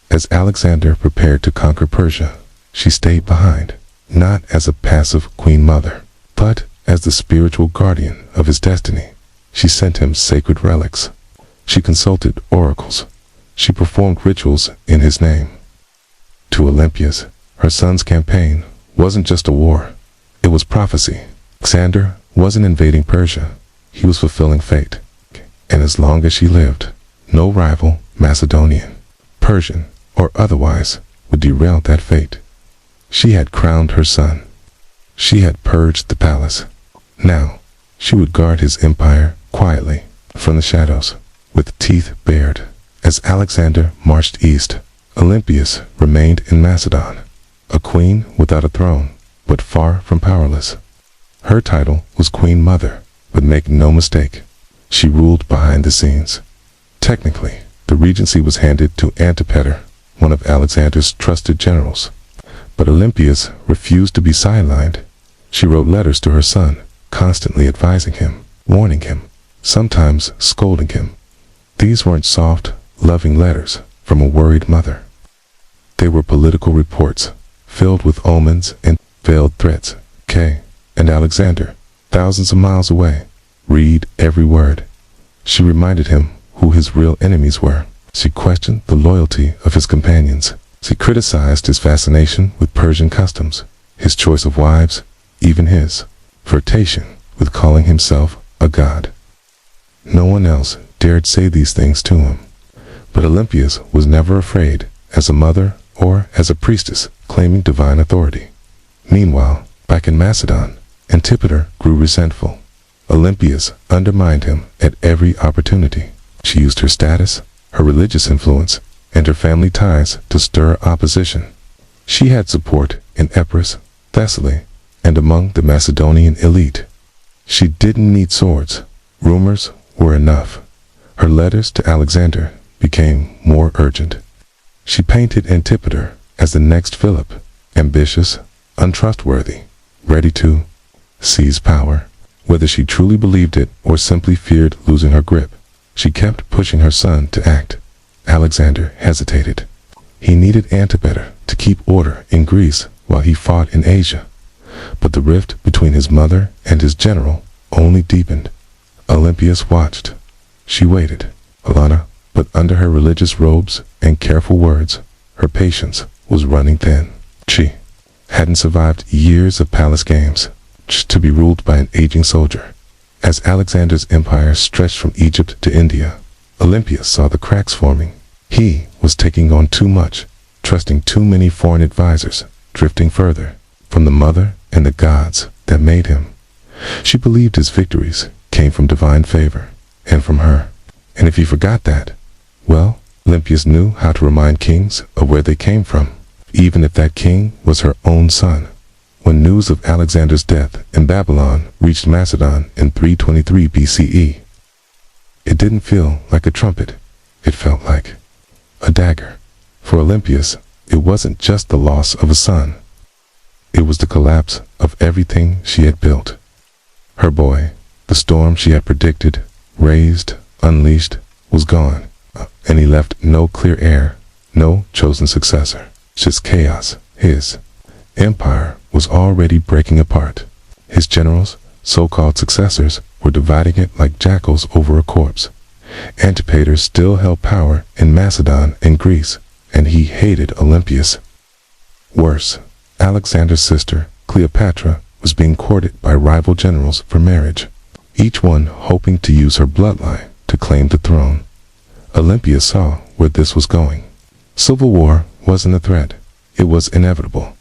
As Alexander prepared to conquer Persia, she stayed behind, not as a passive queen mother, but as the spiritual guardian of his destiny. She sent him sacred relics. She consulted oracles. She performed rituals in his name. To Olympias, her son's campaign wasn't just a war. It was prophecy. Alexander wasn't invading Persia. He was fulfilling fate. And as long as she lived, no rival, Macedonian, Persian, or otherwise, would derail that fate. She had crowned her son. She had purged the palace. Now, she would guard his empire quietly from the shadows, with teeth bared. As Alexander marched east, Olympias remained in Macedon, a queen without a throne, but far from powerless. Her title was Queen Mother, but make no mistake, she ruled behind the scenes. Technically, the regency was handed to Antipater, one of Alexander's trusted generals. But Olympias refused to be sidelined. She wrote letters to her son, constantly advising him, warning him, sometimes scolding him. These weren't soft, loving letters from a worried mother. They were political reports, filled with omens and veiled threats. And Alexander, thousands of miles away, read every word. She reminded him who his real enemies were. She questioned the loyalty of his companions. She criticized his fascination with Persian customs, his choice of wives, even his flirtation with calling himself a god. No one else dared say these things to him. But Olympias was never afraid, as a mother or as a priestess claiming divine authority. Meanwhile, back in Macedon, Antipater grew resentful. Olympias undermined him at every opportunity. She used her status, her religious influence, and her family ties to stir opposition. She had support in Epirus, Thessaly, and among the Macedonian elite. She didn't need swords. Rumors were enough. Her letters to Alexander became more urgent. She painted Antipater as the next Philip, ambitious, untrustworthy, ready to seize power. Whether she truly believed it or simply feared losing her grip, she kept pushing her son to act. Alexander hesitated. He needed Antipater to keep order in Greece while he fought in Asia. But the rift between his mother and his general only deepened. Olympias watched. She waited, Alana, but under her religious robes and careful words, her patience was running thin. She hadn't survived years of palace games to be ruled by an aging soldier. As Alexander's empire stretched from Egypt to India, Olympias saw the cracks forming. He was taking on too much, trusting too many foreign advisors, drifting further from the mother and the gods that made him. She believed his victories came from divine favor and from her. And if he forgot that, well, Olympias knew how to remind kings of where they came from, even if that king was her own son. When news of Alexander's death in Babylon reached Macedon in 323 BCE, it didn't feel like a trumpet. It felt like a dagger. For Olympias, it wasn't just the loss of a son. It was the collapse of everything she had built. Her boy, the storm she had predicted, raised, unleashed, was gone. and he left no clear heir, no chosen successor, just chaos. His empire was already breaking apart. His generals, so-called successors, were dividing it like jackals over a corpse. Antipater still held power in Macedon and Greece, and he hated Olympias. Worse, Alexander's sister, Cleopatra, was being courted by rival generals for marriage, each one hoping to use her bloodline to claim the throne. Olympia saw where this was going. Civil war wasn't a threat. It was inevitable.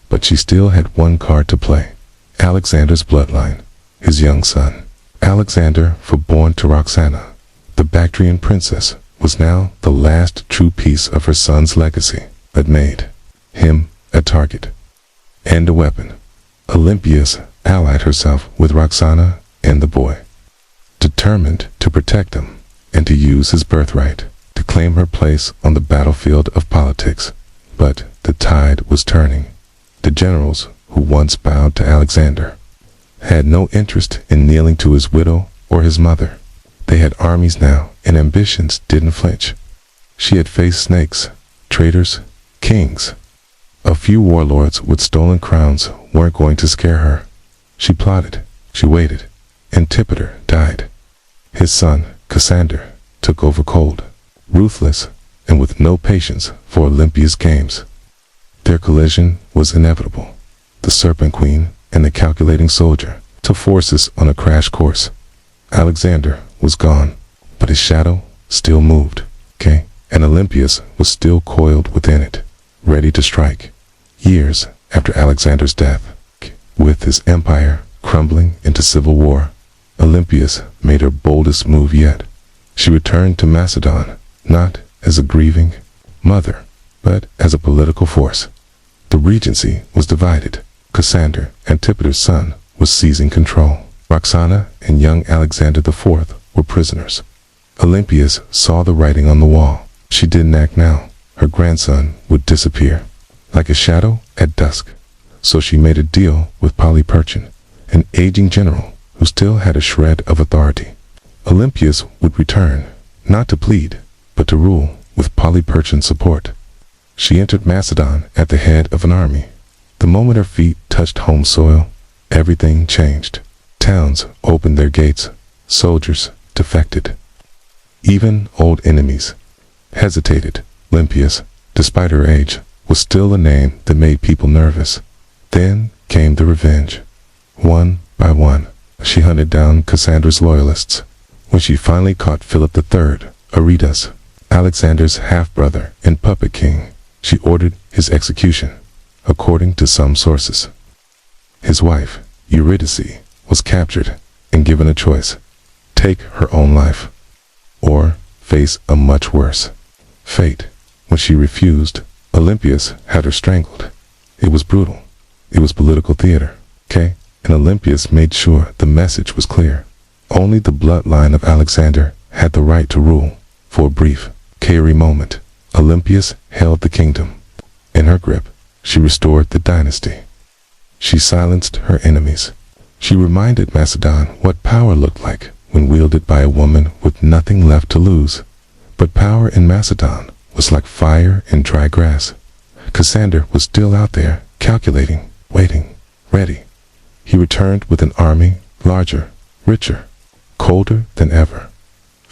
But she still had one card to play. Alexander's bloodline, his young son. Alexander, born to Roxana, the Bactrian princess, was now the last true piece of her son's legacy that made him a target and a weapon. Olympias allied herself with Roxana and the boy, determined to protect him and to use his birthright to claim her place on the battlefield of politics. But the tide was turning. The generals who once bowed to Alexander had no interest in kneeling to his widow or his mother. They had armies now, and ambitions didn't flinch. She had faced snakes, traitors, kings. A few warlords with stolen crowns weren't going to scare her. She plotted, she waited. Antipater died. His son, Cassander, took over cold, ruthless, and with no patience for Olympia's games. Their collision was inevitable. The Serpent Queen and the calculating soldier took forces on a crash course. Alexander was gone, but his shadow still moved, and Olympias was still coiled within it, ready to strike. Years after Alexander's death, with his empire crumbling into civil war, Olympias made her boldest move yet. She returned to Macedon, not as a grieving mother, but as a political force. The regency was divided. Cassander, Antipater's son, was seizing control. Roxana and young Alexander IV were prisoners. Olympias saw the writing on the wall. She didn't act now. Her grandson would disappear, like a shadow at dusk. So she made a deal with Polyperchon, an aging general who still had a shred of authority. Olympias would return, not to plead, but to rule with Polyperchon's support. She entered Macedon at the head of an army. The moment her feet touched home soil, everything changed. Towns opened their gates. Soldiers defected. Even old enemies hesitated. Olympias, despite her age, was still a name that made people nervous. Then came the revenge. One by one, she hunted down Cassandra's loyalists. When she finally caught Philip III, Aretas, Alexander's half-brother and puppet king, she ordered his execution. According to some sources, his wife, Eurydice, was captured and given a choice: take her own life, or face a much worse fate. When she refused, Olympias had her strangled. It was brutal. It was political theater, and Olympias made sure the message was clear. Only the bloodline of Alexander had the right to rule. For a brief, Kyrie moment, Olympias held the kingdom in her grip. She restored the dynasty. She silenced her enemies. She reminded Macedon what power looked like when wielded by a woman with nothing left to lose. But power in Macedon was like fire in dry grass. Cassander was still out there, calculating, waiting, ready. He returned with an army, larger, richer, colder than ever.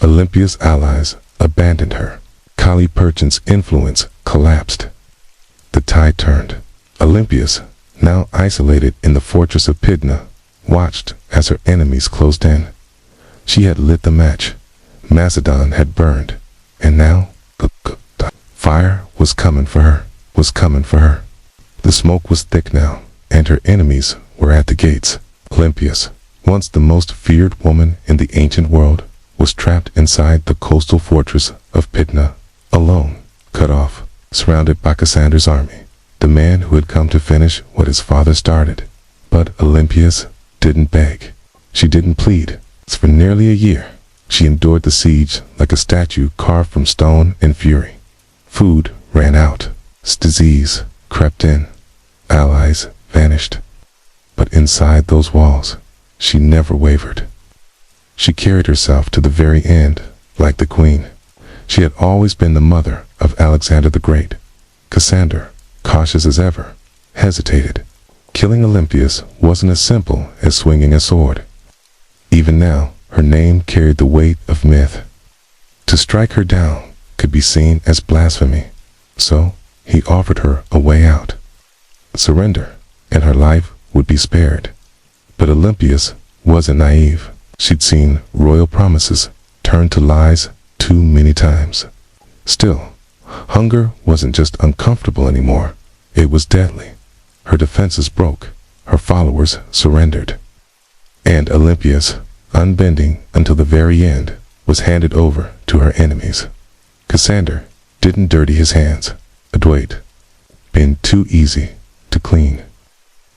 Olympia's allies abandoned her. Polyperchon's influence collapsed. The tide turned. Olympias, now isolated in the fortress of Pydna, watched as her enemies closed in. She had lit the match. Macedon had burned. And now, the fire was coming for her. The smoke was thick now, and her enemies were at the gates. Olympias, once the most feared woman in the ancient world, was trapped inside the coastal fortress of Pydna, alone, cut off, surrounded by Cassander's army, the man who had come to finish what his father started. But Olympias didn't beg. She didn't plead. For nearly a year, she endured the siege like a statue carved from stone in fury. Food ran out. Disease crept in. Allies vanished. But inside those walls, she never wavered. She carried herself to the very end, like the queen. She had always been the mother of Alexander the Great. Cassandra, cautious as ever, hesitated. Killing Olympias wasn't as simple as swinging a sword. Even now, her name carried the weight of myth. To strike her down could be seen as blasphemy. So, he offered her a way out. Surrender, and her life would be spared. But Olympias wasn't naive. She'd seen royal promises turn to lies too many times. Still, hunger wasn't just uncomfortable anymore. It was deadly. Her defenses broke. Her followers surrendered. And Olympias, unbending until the very end, was handed over to her enemies. Cassandra didn't dirty his hands. It had been too easy to clean.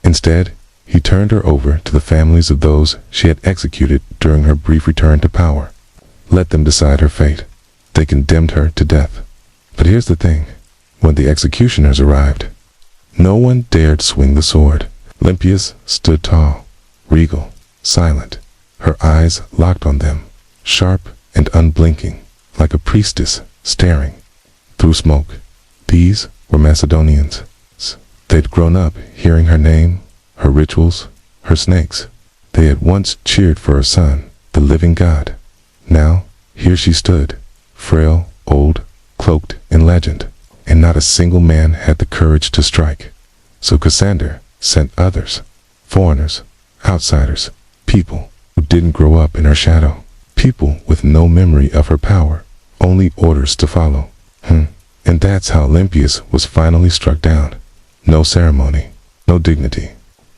Instead, he turned her over to the families of those she had executed during her brief return to power. Let them decide her fate. They condemned her to death. But here's the thing. When the executioners arrived, no one dared swing the sword. Olympias stood tall, regal, silent, her eyes locked on them, sharp and unblinking, like a priestess staring through smoke. These were Macedonians. They'd grown up hearing her name, her rituals, her snakes. They had once cheered for her son, the living god. Now, here she stood, frail, old, cloaked in legend, and not a single man had the courage to strike. So Cassandra sent others, foreigners, outsiders, people who didn't grow up in her shadow, people with no memory of her power, only orders to follow. And that's how Olympias was finally struck down. No ceremony, no dignity,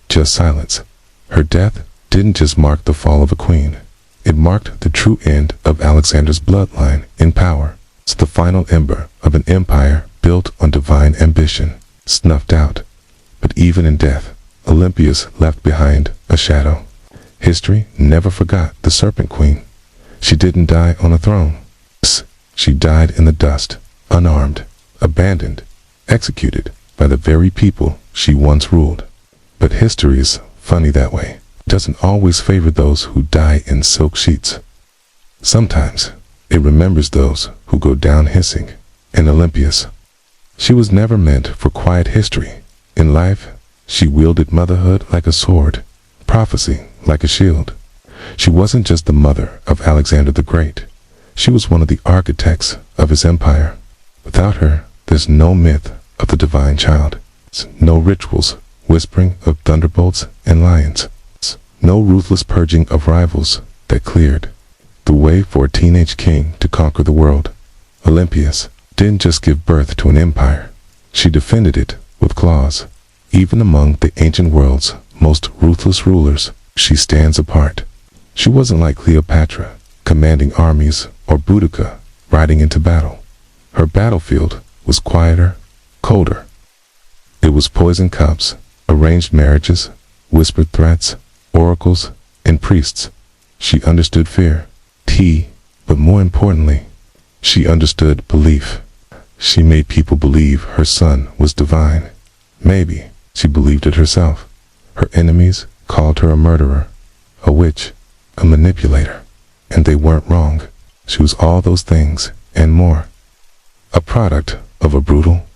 just silence. Her death didn't just mark the fall of a queen. It marked the true end of Alexander's bloodline in power. It's the final ember of an empire built on divine ambition, snuffed out. But even in death, Olympias left behind a shadow. History never forgot the Serpent Queen. She didn't die on a throne. She died in the dust, unarmed, abandoned, executed by the very people she once ruled. But history is funny that way. It doesn't always favor those who die in silk sheets. Sometimes it remembers those who go down hissing. In Olympias, she was never meant for quiet history. In life, she wielded motherhood like a sword, prophecy like a shield. She wasn't just the mother of Alexander the Great. She was one of the architects of his empire. Without her, there's no myth of the divine child. No rituals whispering of thunderbolts and lions. No ruthless purging of rivals that cleared the way for a teenage king to conquer the world. Olympias didn't just give birth to an empire. She defended it with claws. Even among the ancient world's most ruthless rulers, she stands apart. She wasn't like Cleopatra, commanding armies, or Boudica, riding into battle. Her battlefield was quieter, colder. It was poison cups, arranged marriages, whispered threats, oracles, and priests. She understood fear, but more importantly, she understood belief. She made people believe her son was divine. Maybe she believed it herself. Her enemies called her a murderer, a witch, a manipulator. And they weren't wrong. She was all those things and more. A product of a brutal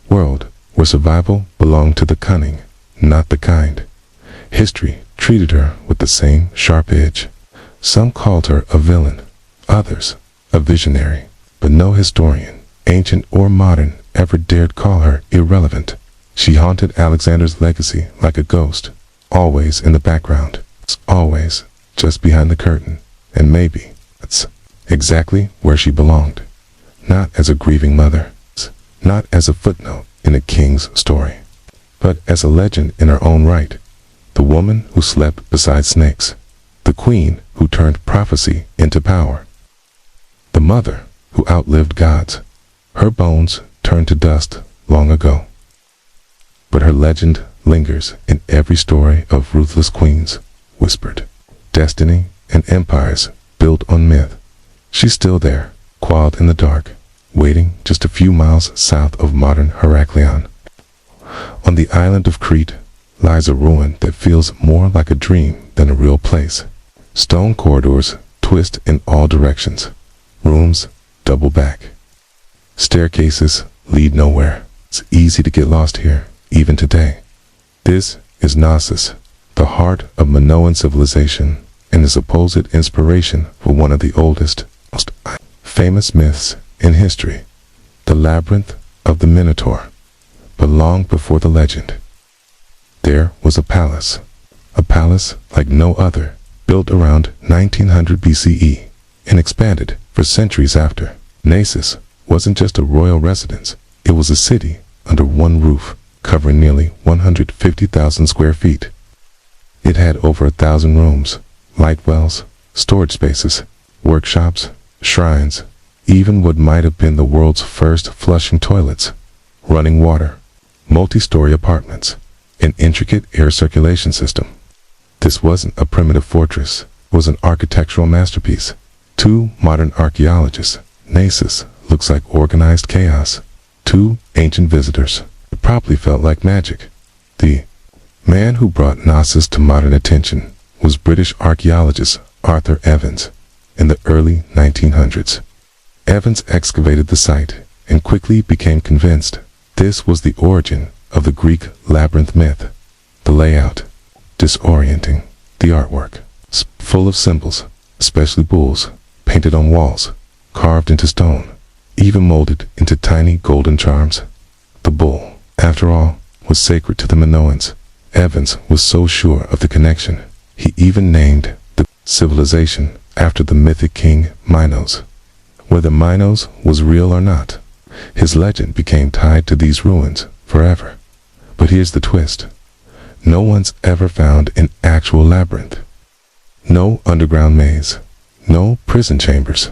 world where survival belonged to the cunning, not the kind. History treated her with the same sharp edge. Some called her a villain, others a visionary, but no historian, ancient or modern, ever dared call her irrelevant. She haunted Alexander's legacy like a ghost, always in the background, always just behind the curtain. And maybe that's exactly where she belonged. Not as a grieving mother, not as a footnote in a king's story, but as a legend in her own right. The woman who slept beside snakes, the queen who turned prophecy into power, the mother who outlived gods. Her bones turned to dust long ago, but her legend lingers in every story of ruthless queens, whispered, destiny, and empires built on myth. She's still there, coiled in the dark, waiting just a few miles south of modern Heraklion. On the island of Crete lies a ruin that feels more like a dream than a real place. Stone corridors twist in all directions. Rooms double back, Staircases lead nowhere. It's easy to get lost here, even today. This is Knossos, the heart of Minoan civilization, and the supposed inspiration for one of the oldest, most famous myths in history, the labyrinth of the Minotaur. But long before the legend, there was a palace like no other, built around 1900 BCE and expanded for centuries after. Knossos wasn't just a royal residence, it was a city under one roof, covering nearly 150,000 square feet. It had over 1,000 rooms, light wells, storage spaces, workshops, shrines, even what might have been the world's first flushing toilets, running water, multi-story apartments, an intricate air circulation system. This wasn't a primitive fortress, it was an architectural masterpiece. To modern archaeologists, Knossos looks like organized chaos. To ancient visitors, it probably felt like magic. The man who brought Knossos to modern attention was British archaeologist Arthur Evans in the early 1900s. Evans excavated the site and quickly became convinced this was the origin of the Greek labyrinth myth. The layout, disorienting. The artwork, full of symbols, especially bulls, painted on walls, carved into stone, even molded into tiny golden charms. The bull, after all, was sacred to the Minoans. Evans was so sure of the connection, he even named the civilization after the mythic king Minos. Whether Minos was real or not, his legend became tied to these ruins forever. But here's the twist. No one's ever found an actual labyrinth. No underground maze. No prison chambers.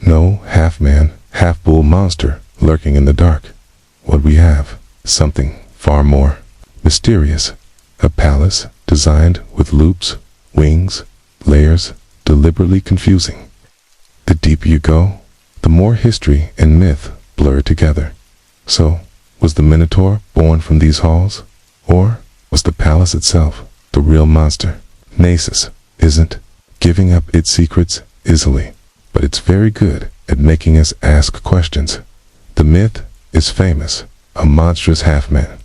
No half-man, half-bull monster lurking in the dark. What we have, something far more mysterious. A palace designed with loops, wings, layers, deliberately confusing. The deeper you go, the more history and myth blur together. So, was the Minotaur born from these halls? Or was the palace itself the real monster? Knossos isn't giving up its secrets easily, but it's very good at making us ask questions. The myth is famous. A monstrous half-man,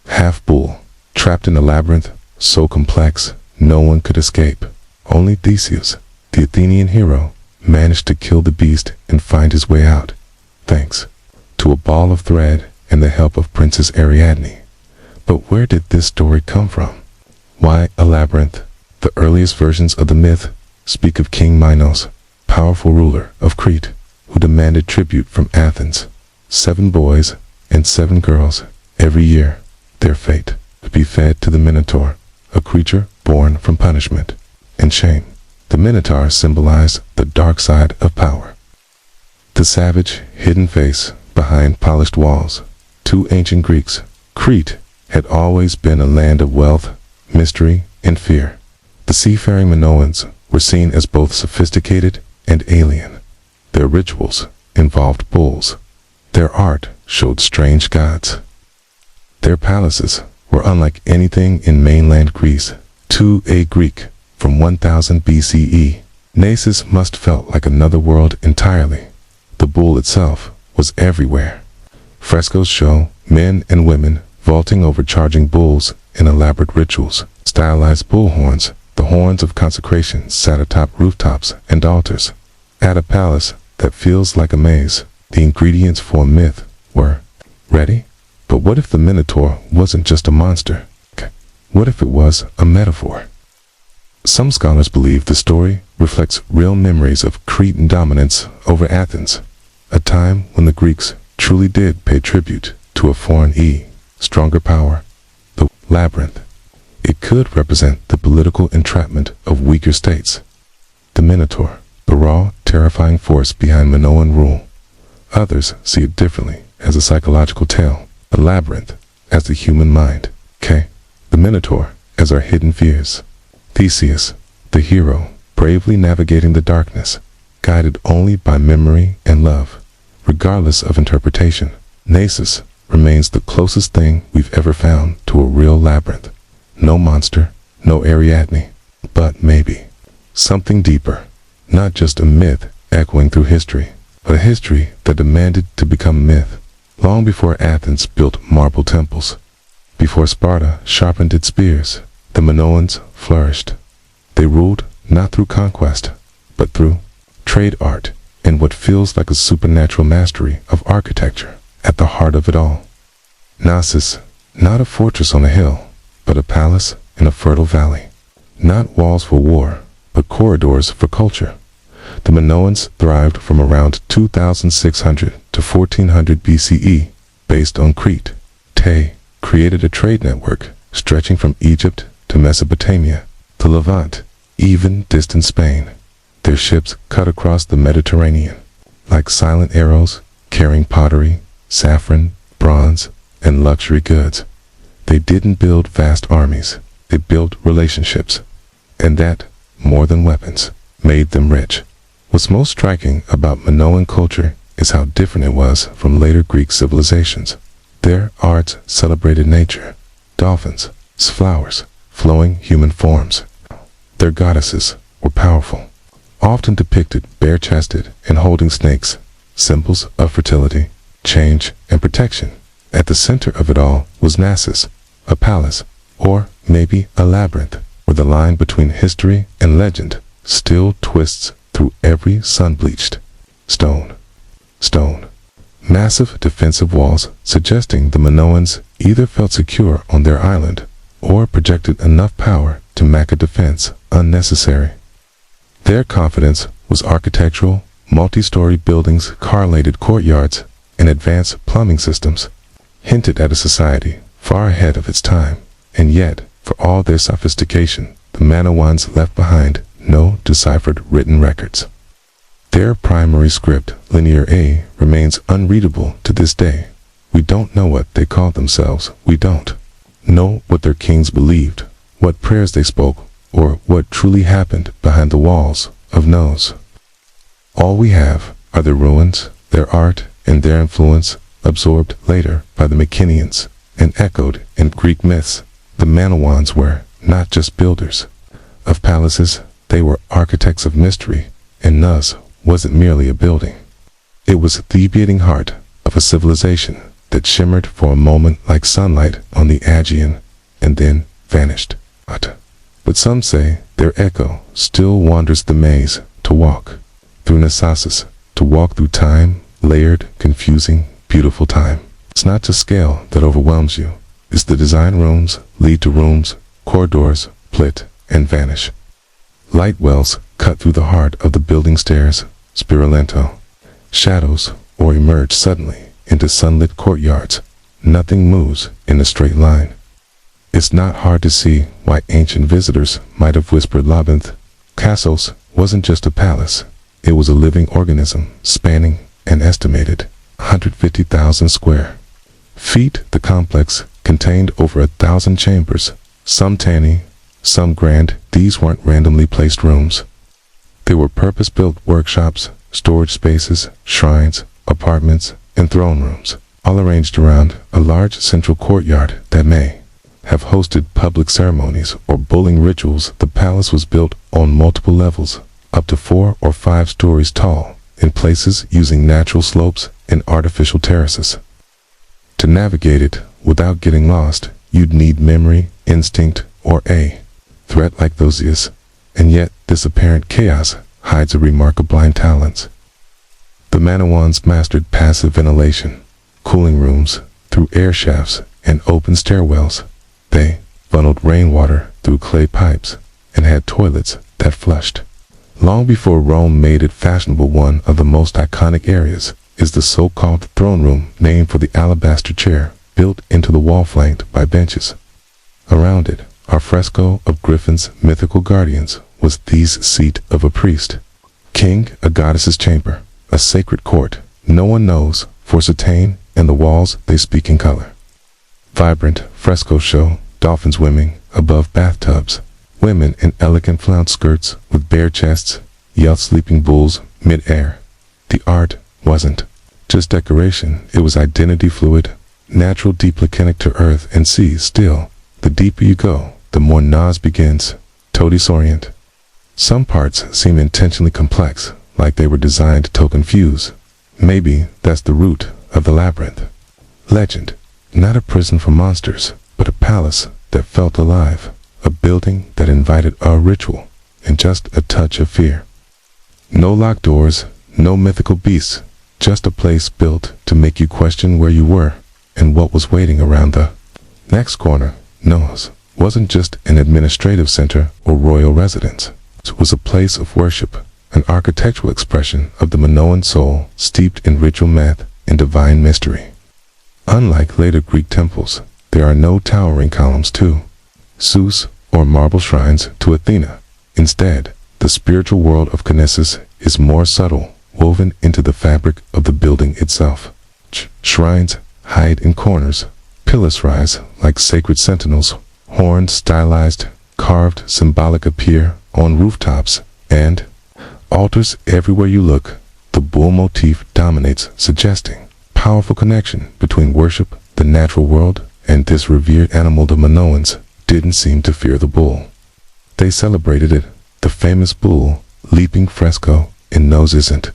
half-bull, trapped in a labyrinth so complex no one could escape. Only Theseus, the Athenian hero, managed to kill the beast and find his way out, thanks to a ball of thread and the help of Princess Ariadne. But where did this story come from? Why a labyrinth? The earliest versions of the myth speak of King Minos, powerful ruler of Crete, who demanded tribute from Athens. 7 boys and 7 girls every year, their fate to be fed to the Minotaur, a creature born from punishment and shame. The Minotaur symbolized the dark side of power, the savage, hidden face behind polished walls. To ancient Greeks, Crete had always been a land of wealth, mystery, and fear. The seafaring Minoans were seen as both sophisticated and alien. Their rituals involved bulls. Their art showed strange gods. Their palaces were unlike anything in mainland Greece. To a Greek from 1000 BCE, Knossos must felt like another world entirely. The bull itself was everywhere. Frescoes show men and women vaulting over charging bulls in elaborate rituals. Stylized bull horns, the horns of consecration, sat atop rooftops and altars. At a palace that feels like a maze, the ingredients for a myth were ready. But what if the Minotaur wasn't just a monster? What if it was a metaphor? Some scholars believe the story reflects real memories of Cretan dominance over Athens, a time when the Greeks truly did pay tribute to a foreign stronger power. The labyrinth. It could represent the political entrapment of weaker states. The Minotaur, the raw, terrifying force behind Minoan rule. Others see it differently, as a psychological tale. The labyrinth as the human mind. The Minotaur as our hidden fears. Theseus, the hero, bravely navigating the darkness, guided only by memory and love. Regardless of interpretation, Knossos remains the closest thing we've ever found to a real labyrinth. No monster, no Ariadne, but maybe something deeper. Not just a myth echoing through history, a history that demanded to become myth, long before Athens built marble temples. Before Sparta sharpened its spears, the Minoans flourished. They ruled not through conquest, but through trade art and what feels like a supernatural mastery of architecture at the heart of it all. Knossos, not a fortress on a hill, but a palace in a fertile valley. Not walls for war, but corridors for culture. The Minoans thrived from around 2600 to 1400 BCE, based on Crete. Tay created a trade network stretching from Egypt to Mesopotamia, to Levant, even distant Spain. Their ships cut across the Mediterranean, like silent arrows, carrying pottery, saffron, bronze, and luxury goods. They didn't build vast armies, they built relationships. And that, more than weapons, made them rich. What's most striking about Minoan culture is how different it was from later Greek civilizations. Their arts celebrated nature, dolphins, flowers, flowing human forms. Their goddesses were powerful, often depicted bare-chested and holding snakes, symbols of fertility, change, and protection. At the center of it all was Knossos, a palace, or maybe a labyrinth, where the line between history and legend still twists through every sun-bleached stone. Massive defensive walls suggesting the Minoans either felt secure on their island or projected enough power to make a defense unnecessary. Their confidence was architectural, multi-story buildings, correlated courtyards, and advanced plumbing systems, hinted at a society far ahead of its time. And yet, for all their sophistication, the Minoans left behind no deciphered written records. Their primary script, Linear A, remains unreadable to this day. We don't know what they called themselves. We don't know what their kings believed, what prayers they spoke, or what truly happened behind the walls of Knossos. All we have are their ruins, their art, and their influence, absorbed later by the Mycenaeans and echoed in Greek myths. The Minoans were not just builders of palaces, they were architects of mystery, and Knossos wasn't merely a building. It was the beating heart of a civilization that shimmered for a moment like sunlight on the Aegean and then vanished. But some say their echo still wanders the maze, to walk through Knossos, to walk through time, layered, confusing, beautiful time. It's not just scale that overwhelms you. It's the design rooms lead to rooms, corridors split and vanish. Light wells cut through the heart of the building stairs, spiralento. Shadows or emerge suddenly into sunlit courtyards. Nothing moves in a straight line. It's not hard to see why ancient visitors might have whispered labyrinth. Knossos wasn't just a palace. It was a living organism spanning an estimated 150,000 square feet. The complex contained over 1,000 chambers, some tiny, some grand. These weren't randomly placed rooms. They were purpose-built workshops, storage spaces, shrines, apartments, and throne rooms, all arranged around a large central courtyard that may have hosted public ceremonies or bulling rituals. The palace was built on multiple levels, up to 4 or 5 stories tall, in places using natural slopes and artificial terraces. To navigate it without getting lost, you'd need memory, instinct, or a threat like Theseus. And yet, this apparent chaos hides a remarkable blind talents. The Minoans mastered passive ventilation, cooling rooms through air shafts and open stairwells. They funneled rainwater through clay pipes and had toilets that flushed. Long before Rome made it fashionable, one of the most iconic areas is the so-called throne room, named for the alabaster chair built into the wall flanked by benches. Around it, our fresco of griffins, mythical guardians, was the seat of a priest. King, a goddess's chamber, a sacred court. No one knows for certain, and the walls they speak in color. Vibrant fresco show dolphins swimming above bathtubs, women in elegant flounced skirts with bare chests yell sleeping bulls mid-air. The art wasn't just decoration, it was identity fluid, natural, deeply connected to earth and sea. Still, the deeper you go, the more Knossos begins to disorient. Some parts seem intentionally complex, like they were designed to confuse. Maybe that's the root of the labyrinth. Legend, not a prison for monsters, but a palace that felt alive, a building that invited a ritual and just a touch of fear. No locked doors, no mythical beasts, just a place built to make you question where you were and what was waiting around the next corner. Nos wasn't just an administrative center or royal residence. It was a place of worship, an architectural expression of the Minoan soul steeped in ritual math and divine mystery. Unlike later Greek temples, there are no towering columns to Zeus or marble shrines to Athena. Instead, the spiritual world of Knesset is more subtle, woven into the fabric of the building itself. Shrines hide in corners, pillars rise like sacred sentinels, horns stylized, carved symbolic appear on rooftops, and altars everywhere you look. The bull motif dominates, suggesting powerful connection between worship, the natural world, and this revered animal. The Minoans didn't seem to fear the bull. They celebrated it. The famous bull leaping fresco in Nos isn't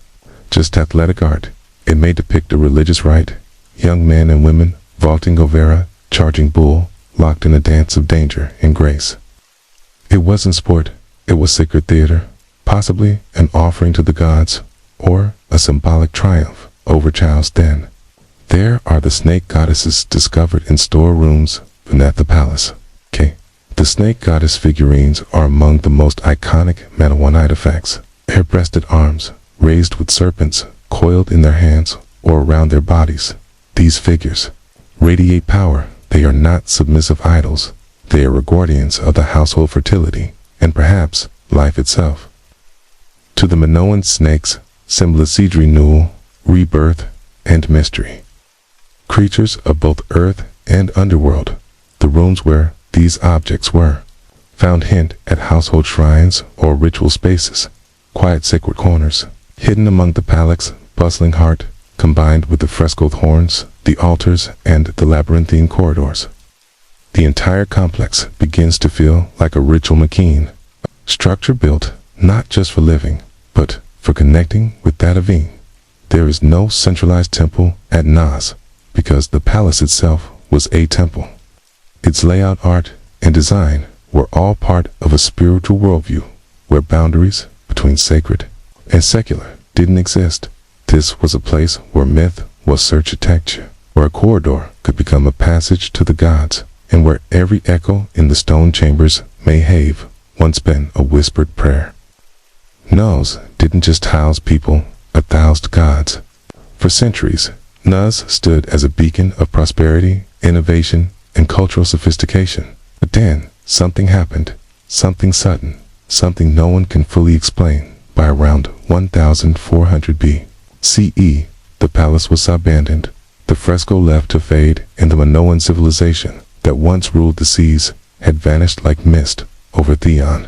just athletic art. It may depict a religious rite, young men and women vaulting over a charging bull, locked in a dance of danger and grace. It wasn't sport, it was sacred theater, possibly an offering to the gods, or a symbolic triumph over Child's den. There are the snake goddesses discovered in storerooms beneath the palace. The snake goddess figurines are among the most iconic Minoan artifacts. Hair-breasted arms, raised with serpents coiled in their hands or around their bodies. These figures radiate power. They are not submissive idols. They are guardians of the household fertility, and perhaps life itself. To the Minoan snakes, symbolize renewal, rebirth, and mystery. Creatures of both earth and underworld, the rooms where these objects were found hint at household shrines or ritual spaces, quiet sacred corners, hidden among the palace's bustling heart, combined with the frescoed horns, the altars, and the labyrinthine corridors. The entire complex begins to feel like a ritual machine, a structure built not just for living, but for connecting with that of being. There is no centralized temple at Nos, because the palace itself was a temple. Its layout, art, and design were all part of a spiritual worldview, where boundaries between sacred and secular didn't exist. This was a place where myth was architecture, where a corridor could become a passage to the gods, and where every echo in the stone chambers may have once been a whispered prayer. Nos didn't just house people, it housed gods. For centuries, Nos stood as a beacon of prosperity, innovation, and cultural sophistication. But then, something happened, something sudden, something no one can fully explain. By around 1400 BCE, the palace was abandoned, the fresco left to fade, and the Minoan civilization that once ruled the seas had vanished like mist over Theon.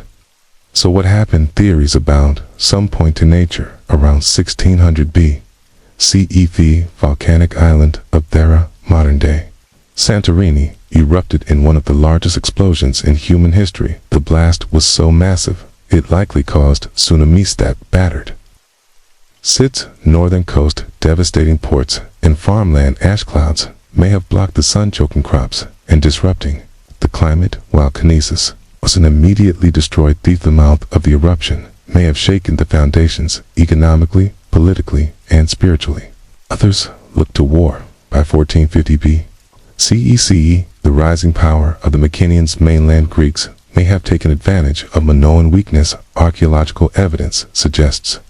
So what happened? Theories abound. Some point to nature. Around 1600 BCE, the volcanic island of Thera, modern-day Santorini, erupted in one of the largest explosions in human history. The blast was so massive, it likely caused tsunamis that battered its northern coast, devastating ports and farmland. Ash clouds may have blocked the sun-choking crops and disrupting the climate, while Knesset was immediately destroyed. The mouth of the eruption may have shaken the foundations economically, politically, and spiritually. Others looked to war. By 1450 BCE, the rising power of the Mycenaeans, mainland Greeks, may have taken advantage of Minoan weakness. Archaeological evidence suggests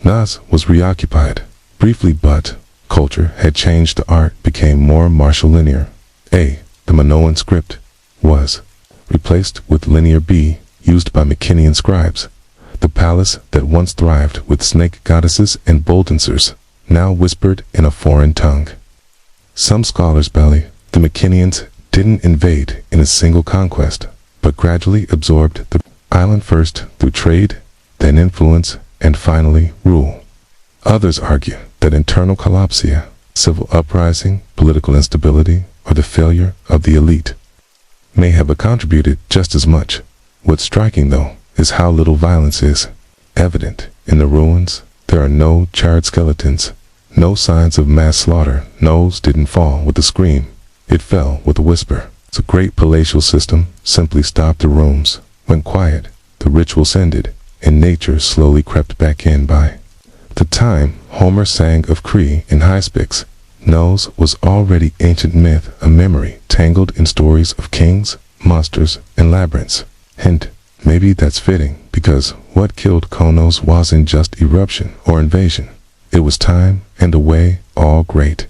Nos was reoccupied briefly, but culture had changed. The art became more martial linear. The Minoan script was replaced with linear B, used by Mycenaean scribes. The palace that once thrived with snake goddesses and bold dancers now whispered in a foreign tongue. Some scholars believe the Mycenaeans didn't invade in a single conquest, but gradually absorbed the island, first through trade, then influence, and finally rule. Others argue that internal collapse, civil uprising, political instability, or the failure of the elite may have contributed just as much. What's striking, though, is how little violence is evident in the ruins. There are no charred skeletons, No signs of mass slaughter. Nose didn't fall with a scream. It fell with a whisper. The great palatial system simply stopped the rooms. When quiet, the rituals ended, and nature slowly crept back in by the time Homer sang of Cree in Hyspics. Nose was already ancient myth, a memory tangled in stories of kings, monsters, and labyrinths. Hint, maybe that's fitting, because what killed Konos wasn't just eruption or invasion. It was time and a way, all great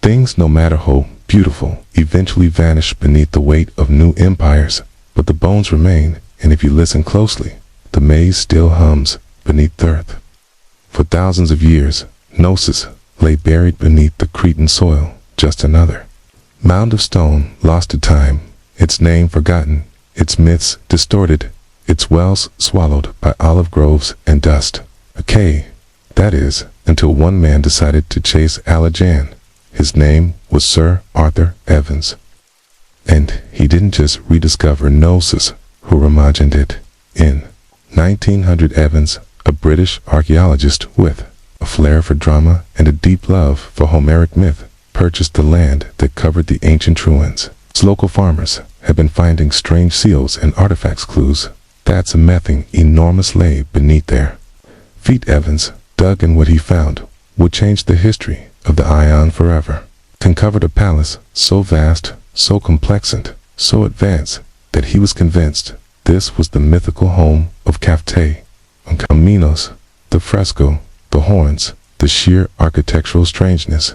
things, no matter how beautiful, eventually vanish beneath the weight of new empires. But the bones remain, and if you listen closely, the maze still hums beneath the earth. For thousands of years, Gnosis lay buried beneath the Cretan soil, just another mound of stone lost to time, its name forgotten, its myths distorted, its wells swallowed by olive groves and dust. Okay, that is, until one man decided to chase Alajan. His name was Sir Arthur Evans. And he didn't just rediscover Gnosis, who reimagined it. In 1900, Evans, a British archaeologist with a flair for drama and a deep love for Homeric myth, purchased the land that covered the ancient ruins. Local farmers had been finding strange seals and artifacts, clues that cementing enormous lay beneath their feet. Evans dug, and what he found would change the history of the Ion forever. Uncovered a palace so vast, so complex, and so advanced that he was convinced this was the mythical home of Kafte. On Caminos, the fresco, the horns, the sheer architectural strangeness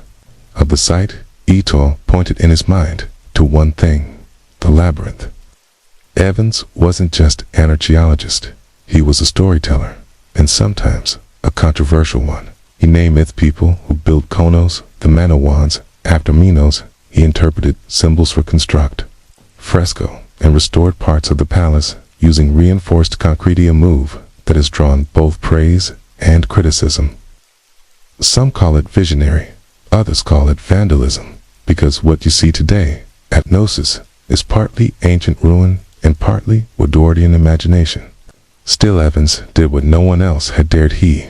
of the site, Ito pointed in his mind to one thing: the labyrinth. Evans wasn't just an archaeologist, he was a storyteller, and sometimes a controversial one. He named myth people who built Konos, the Manowans. After Minos, he interpreted symbols for construct, fresco, and restored parts of the palace using reinforced concrete, a move that has drawn both praise and criticism. Some call it visionary, others call it vandalism, because what you see today at Gnosis is partly ancient ruin and partly Woodwardian imagination. Still, Evans did what no one else had dared. He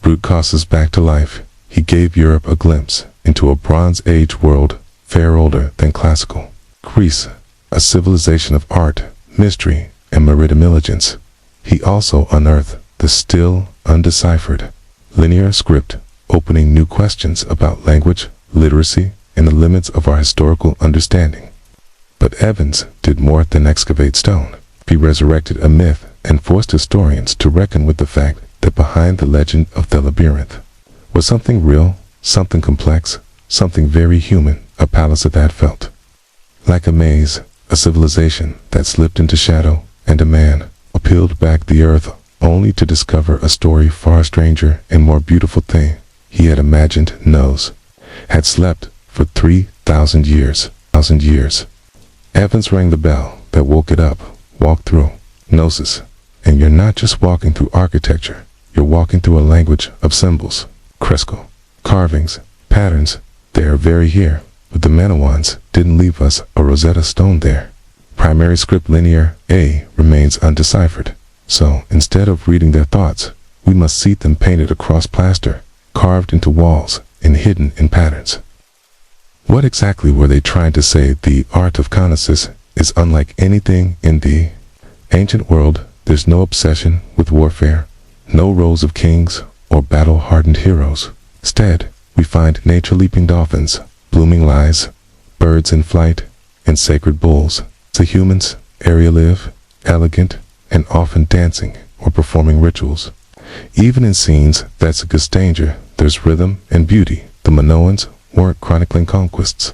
brought Caucasus back to life. He gave Europe a glimpse into a Bronze Age world far older than classical Greece, a civilization of art, mystery, and maritime intelligence. He also unearthed the still undeciphered linear script, opening new questions about language, literacy, and the limits of our historical understanding. But Evans did more than excavate stone. He resurrected a myth and forced historians to reckon with the fact that behind the legend of the labyrinth was something real, something complex, something very human, a palace that felt like a maze, a civilization that slipped into shadow, and a man who peeled back the earth only to discover a story far stranger and more beautiful thing he had imagined. Nose had slept for 3,000 years. Evans rang the bell that woke it up. Walk through Gnosis, and you're not just walking through architecture, you're walking through a language of symbols, fresco, carvings, patterns. They are very here, but the Manowans didn't leave us a Rosetta Stone there. Primary script linear A remains undeciphered, so instead of reading their thoughts, we must see them painted across plaster, carved into walls, and hidden in patterns. What exactly were they trying to say? The art of Conosis is unlike anything in the ancient world. There's no obsession with warfare, no rows of kings or battle-hardened heroes. Instead, we find nature-leaping dolphins, blooming lies, birds in flight, and sacred bulls. The humans, area live, elegant, and often dancing or performing rituals. Even in scenes that suggest danger, there's rhythm and beauty. The Minoans weren't chronicling conquests.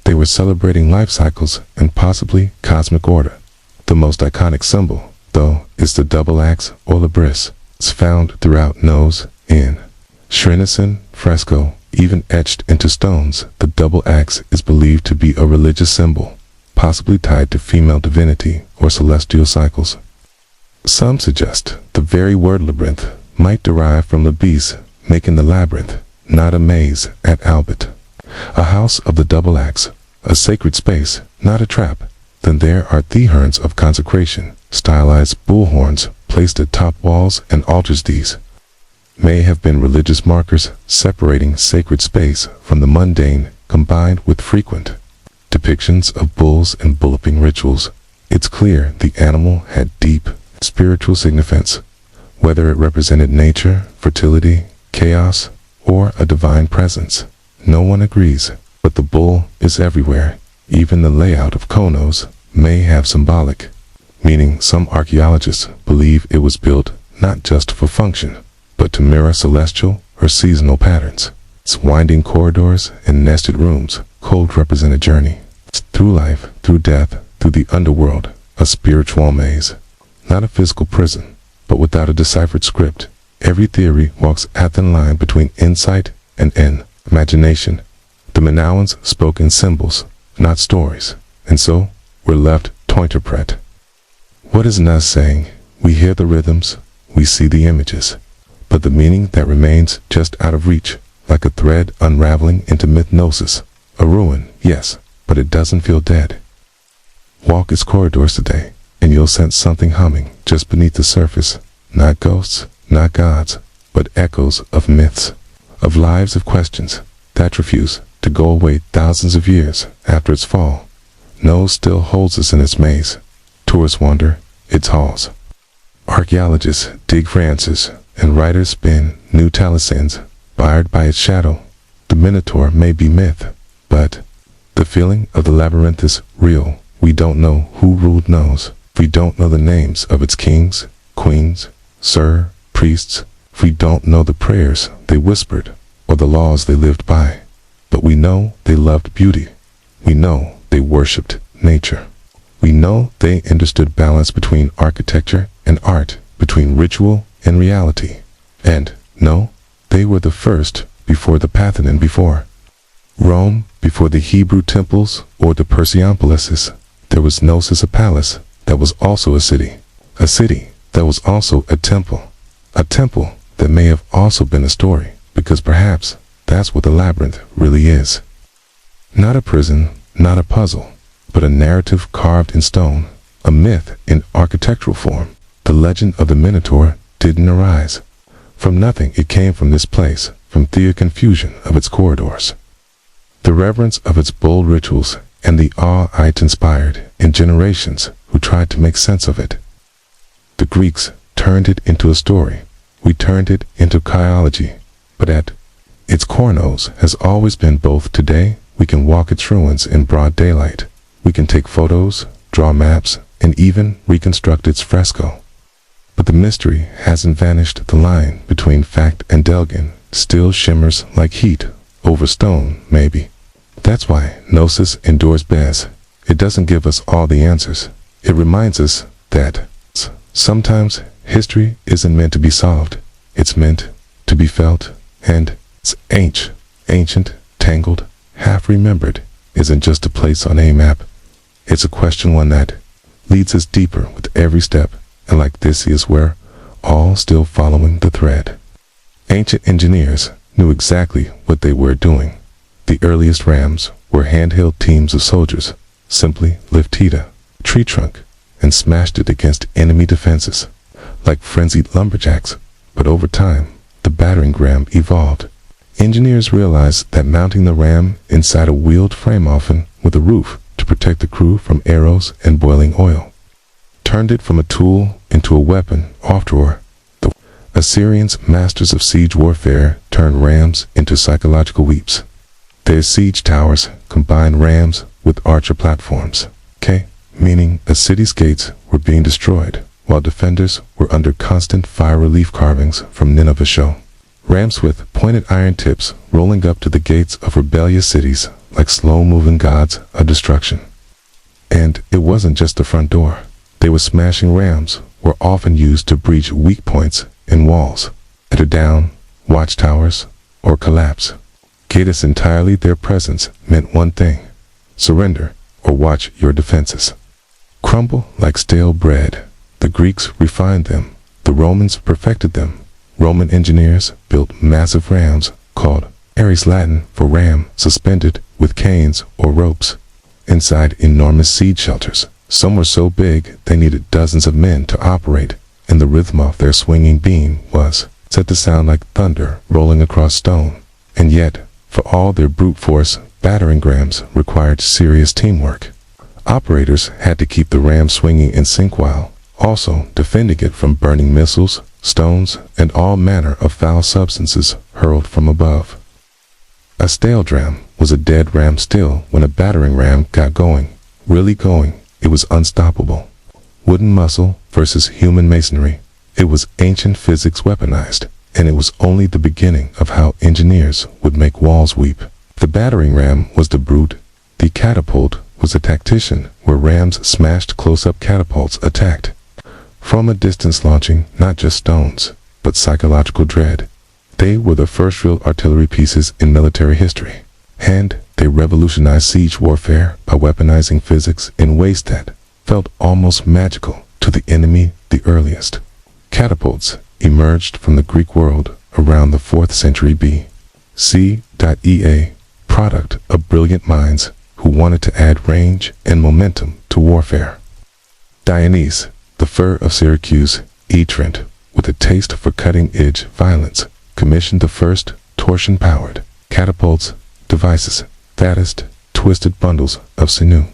They were celebrating life cycles and possibly cosmic order. The most iconic symbol, though, is the double axe or labris. It's found throughout Nose, in Shrinisan fresco, even etched into stones. The double axe is believed to be a religious symbol, possibly tied to female divinity or celestial cycles. Some suggest the very word labyrinth might derive from labis, making the labyrinth, not a maze, at Albert. A house of the double axe, a sacred space, not a trap. Then there are the horns of consecration, stylized bull horns placed at top walls and altars. These may have been religious markers separating sacred space from the mundane, combined with frequent depictions of bulls and bulloping rituals. It's clear the animal had deep spiritual significance, whether it represented nature, fertility, chaos, or a divine presence. No one agrees, but the bull is everywhere. Even the layout of Konos may have symbolic meaning. Some archaeologists believe it was built not just for function, but to mirror celestial or seasonal patterns. Its winding corridors and nested rooms could represent a journey through life, through death, through the underworld, a spiritual maze. Not a physical prison, but without a deciphered script. Every theory walks a thin line between insight and imagination. The Minoans spoke in symbols, not stories, and so we're left to interpret. What is Nas saying? We hear the rhythms, we see the images, but the meaning that remains just out of reach, like a thread unraveling into mythnosis. A ruin, yes, but it doesn't feel dead. Walk its corridors today, and you'll sense something humming just beneath the surface. Not ghosts, not gods, but echoes of myths, of lives of questions that refuse to go away thousands of years after its fall. Nos still holds us in its maze. Tourists wander its halls. Archaeologists dig for answers, and writers spin new talismans, fired by its shadow. The Minotaur may be myth, but the feeling of the labyrinth is real. We don't know who ruled Nos. We don't know the names of its kings, queens, sir, priests. We don't know the prayers they whispered or the laws they lived by. But we know they loved beauty. We know they worshipped nature. We know they understood balance between architecture and art, between ritual and reality. And no, they were the first before the Parthenon, before Rome, before the Hebrew temples or the Perseopolises. There was Knossos, a palace that was also a city that was also a temple that may have also been a story, because perhaps that's what the labyrinth really is. Not a prison, not a puzzle, but a narrative carved in stone, a myth in architectural form. The legend of the Minotaur didn't arise from nothing. It came from this place, from the confusion of its corridors, the reverence of its bold rituals, and the awe it inspired in generations who tried to make sense of it. The Greeks turned it into a story. We turned it into archaeology. But at its core, Nos has always been both. Today, we can walk its ruins in broad daylight. We can take photos, draw maps, and even reconstruct its fresco. But the mystery hasn't vanished. The line between fact and Delgin still shimmers like heat over stone, maybe. That's why Gnosis endures best. It doesn't give us all the answers. It reminds us that sometimes history isn't meant to be solved. It's meant to be felt, and it's ancient, tangled, half-remembered isn't just a place on a map. It's a question, one that leads us deeper with every step, and like this is where all still following the thread. Ancient engineers knew exactly what they were doing. The earliest rams were handheld teams of soldiers, simply lifted a tree trunk and smashed it against enemy defenses, like frenzied lumberjacks. But over time, the battering ram evolved. Engineers realized that mounting the ram inside a wheeled frame, often with a roof to protect the crew from arrows and boiling oil, turned it from a tool into a weapon. After the Assyrians, masters of siege warfare, turned rams into psychological weeps. Their siege towers combined rams with archer platforms, meaning a city's gates were being destroyed, while defenders were under constant fire. Relief carvings from Nineveh show rams with pointed iron tips rolling up to the gates of rebellious cities like slow-moving gods of destruction. And it wasn't just the front door. They were smashing rams were often used to breach weak points in walls, tear down watchtowers, or collapse. Gates entirely. Their presence meant one thing: surrender or watch your defenses crumble like stale bread. The Greeks refined them. The Romans perfected them. Roman engineers built massive rams called Ares, Latin for ram, suspended with canes or ropes inside enormous siege shelters. Some were so big they needed dozens of men to operate, and the rhythm of their swinging beam was said to sound like thunder rolling across stone. And yet, for all their brute force, battering rams required serious teamwork. Operators had to keep the ram swinging in sync while also defending it from burning missiles, stones, and all manner of foul substances hurled from above. A stale ram was a dead ram still when a battering ram got going. Really going, it was unstoppable. Wooden muscle versus human masonry. It was ancient physics weaponized, and it was only the beginning of how engineers would make walls weep. The battering ram was the brute. The catapult was a tactician, where rams smashed close-up catapults attacked from a distance, launching not just stones, but psychological dread. They were the first real artillery pieces in military history, and they revolutionized siege warfare by weaponizing physics in ways that felt almost magical to the enemy. The earliest catapults emerged from the Greek world around the 4th century B.C. Product of brilliant minds who wanted to add range and momentum to warfare. Dionys, the fur of Syracuse, Trent, with a taste for cutting-edge violence, commissioned the first torsion-powered catapults devices, fattest, twisted bundles of sinew,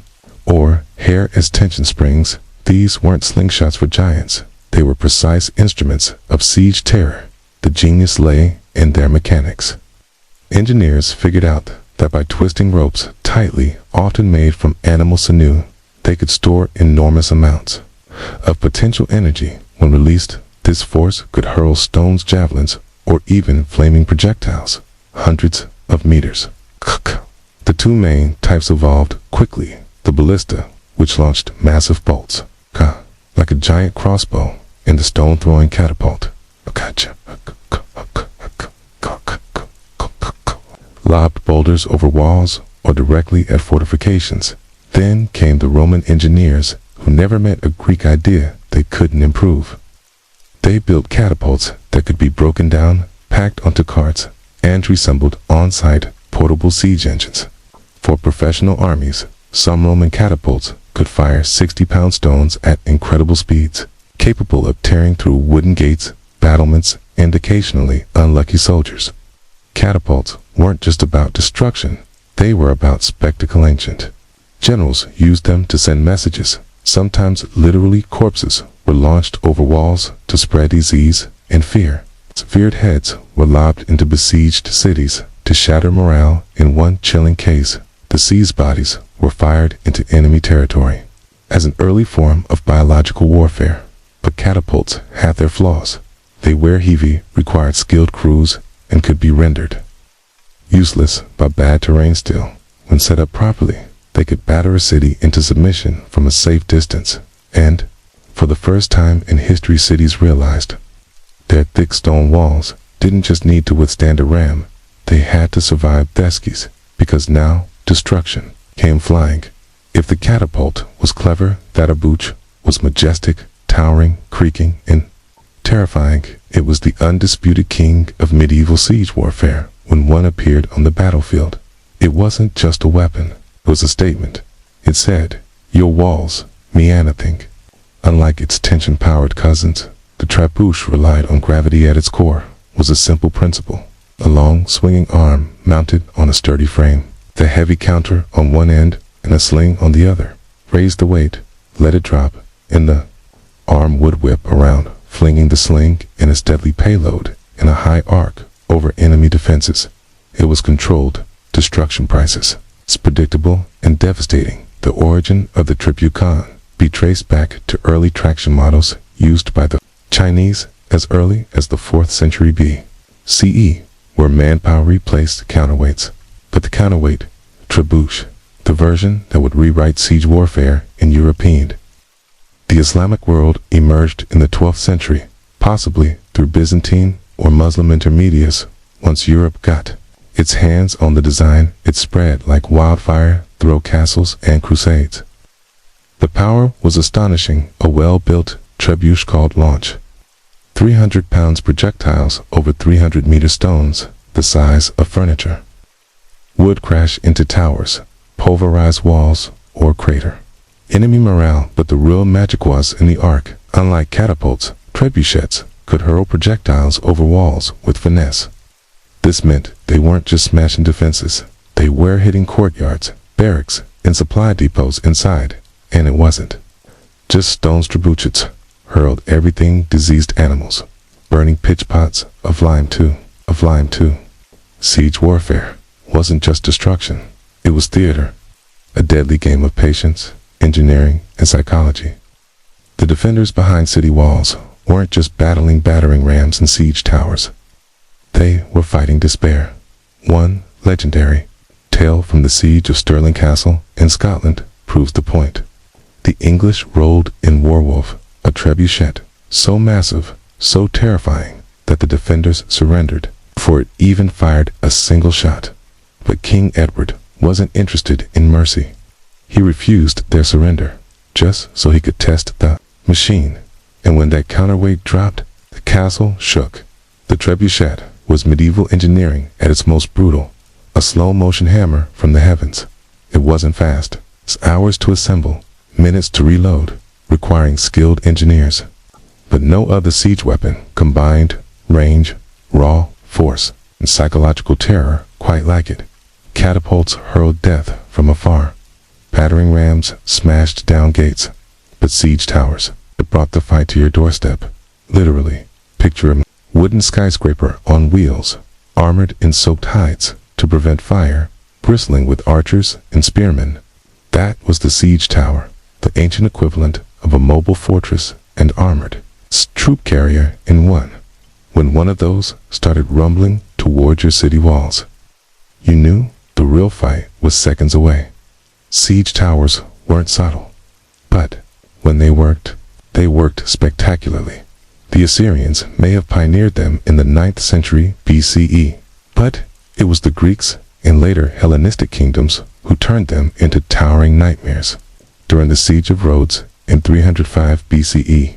or hair as tension springs. These weren't slingshots for giants. They were precise instruments of siege terror. The genius lay in their mechanics. Engineers figured out that by twisting ropes tightly, often made from animal sinew, they could store enormous amounts of potential energy. When released, this force could hurl stones, javelins, or even flaming projectiles hundreds of meters. The two main types evolved quickly. The ballista, which launched massive bolts, like a giant crossbow, and the stone-throwing catapult, lobbed boulders over walls or directly at fortifications. Then came the Roman engineers, who never met a Greek idea they couldn't improve. They built catapults that could be broken down, packed onto carts, and reassembled on-site portable siege engines. For professional armies, some Roman catapults could fire 60-pound stones at incredible speeds, capable of tearing through wooden gates, battlements, and occasionally unlucky soldiers. Catapults weren't just about destruction, they were about spectacle. Ancient generals used them to send messages. Sometimes literally corpses were launched over walls to spread disease and fear. Severed heads were lobbed into besieged cities to shatter morale. In one chilling case, the seized bodies were fired into enemy territory as an early form of biological warfare. But catapults had their flaws. They were heavy, required skilled crews, and could be rendered useless by bad terrain. Still, when set up properly, they could batter a city into submission from a safe distance. And, for the first time in history, cities realized their thick stone walls didn't just need to withstand a ram, they had to survive Theskis, because now destruction came flying. If the catapult was clever, that abuch was majestic, towering, creaking, and terrifying. It was the undisputed king of medieval siege warfare. When one appeared on the battlefield, it wasn't just a weapon, it was a statement. It said, "Your walls mean anything." Unlike its tension-powered cousins, the trebuchet relied on gravity at its core. Was a simple principle. A long, swinging arm mounted on a sturdy frame, the heavy counter on one end and a sling on the other. Raise the weight, let it drop, and the arm would whip around, flinging the sling and its deadly payload in a high arc over enemy defenses. It was controlled destruction prices. It's predictable and devastating. The origin of the trebuchet be traced back to early traction models used by the Chinese as early as the 4th century B.C., where manpower replaced counterweights. But the counterweight, trebuchet, the version that would rewrite siege warfare in European. The Islamic world emerged in the 12th century, possibly through Byzantine or Muslim intermediates. Once Europe got its hands on the design, it spread like wildfire through castles and crusades. The power was astonishing. A well-built trebuchet called launch 300 pounds projectiles over 300-meter stones, the size of furniture, would crash into towers, pulverize walls, or crater enemy morale. But the real magic was in the arc. Unlike catapults, trebuchets could hurl projectiles over walls with finesse. This meant they weren't just smashing defenses. They were hitting courtyards, barracks, and supply depots inside. And it wasn't just stones trebuchets, hurled everything diseased animals, burning pitch pots of lime too. Siege warfare wasn't just destruction, it was theater, a deadly game of patience, engineering, and psychology. The defenders behind city walls weren't just battling battering rams and siege towers. They were fighting despair. One legendary tale from the siege of Stirling Castle in Scotland proves the point. The English rolled in Warwolf, a trebuchet, so massive, so terrifying, that the defenders surrendered before it even fired a single shot. But King Edward wasn't interested in mercy. He refused their surrender, just so he could test the machine. And when that counterweight dropped, the castle shook. The trebuchet was medieval engineering at its most brutal, a slow-motion hammer from the heavens. It wasn't fast. It's hours to assemble, minutes to reload, requiring skilled engineers. But no other siege weapon combined range, raw force, and psychological terror quite like it. Catapults hurled death from afar. Battering rams smashed down gates. But siege towers, it brought the fight to your doorstep. Literally, picture a wooden skyscraper on wheels, armored in soaked hides to prevent fire, bristling with archers and spearmen. That was the siege tower, the ancient equivalent of a mobile fortress and armored troop carrier in one. When one of those started rumbling towards your city walls, you knew the real fight was seconds away. Siege towers weren't subtle, but when they worked spectacularly. The Assyrians may have pioneered them in the 9th century BCE, but it was the Greeks and later Hellenistic kingdoms who turned them into towering nightmares. During the siege of Rhodes in 305 BCE,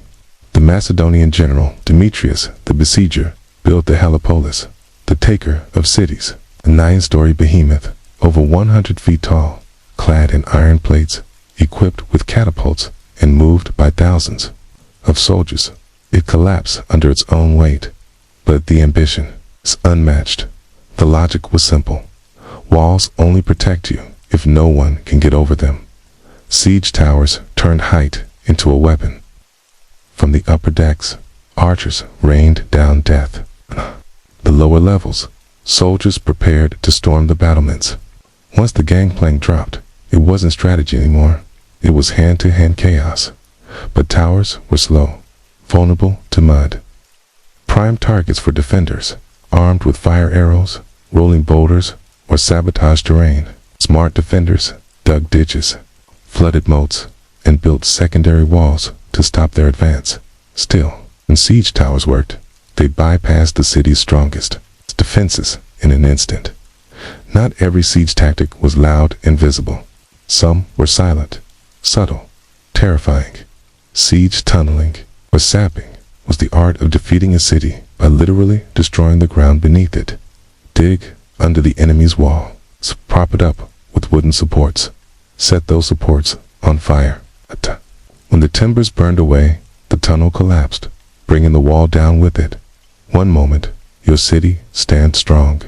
the Macedonian general Demetrius the Besieger built the Heliopolis, the taker of cities, a 9-story behemoth, over 100 feet tall, clad in iron plates, equipped with catapults, and moved by thousands of soldiers. It collapsed under its own weight, but the ambition is unmatched. The logic was simple. Walls only protect you if no one can get over them. Siege towers turned height into a weapon. From the upper decks, archers rained down death. The lower levels, soldiers prepared to storm the battlements. Once the gangplank dropped, it wasn't strategy anymore. It was hand-to-hand chaos. But towers were slow, vulnerable to mud. Prime targets for defenders, armed with fire arrows, rolling boulders, or sabotage terrain. Smart defenders dug ditches, flooded moats, and built secondary walls to stop their advance. Still, when siege towers worked, they bypassed the city's strongest defenses in an instant. Not every siege tactic was loud and visible. Some were silent, subtle, terrifying. Siege tunneling, or sapping, was the art of defeating a city by literally destroying the ground beneath it. Dig under the enemy's wall, prop it up with wooden supports, set those supports on fire. When the timbers burned away, the tunnel collapsed, bringing the wall down with it. One moment, your city stands strong.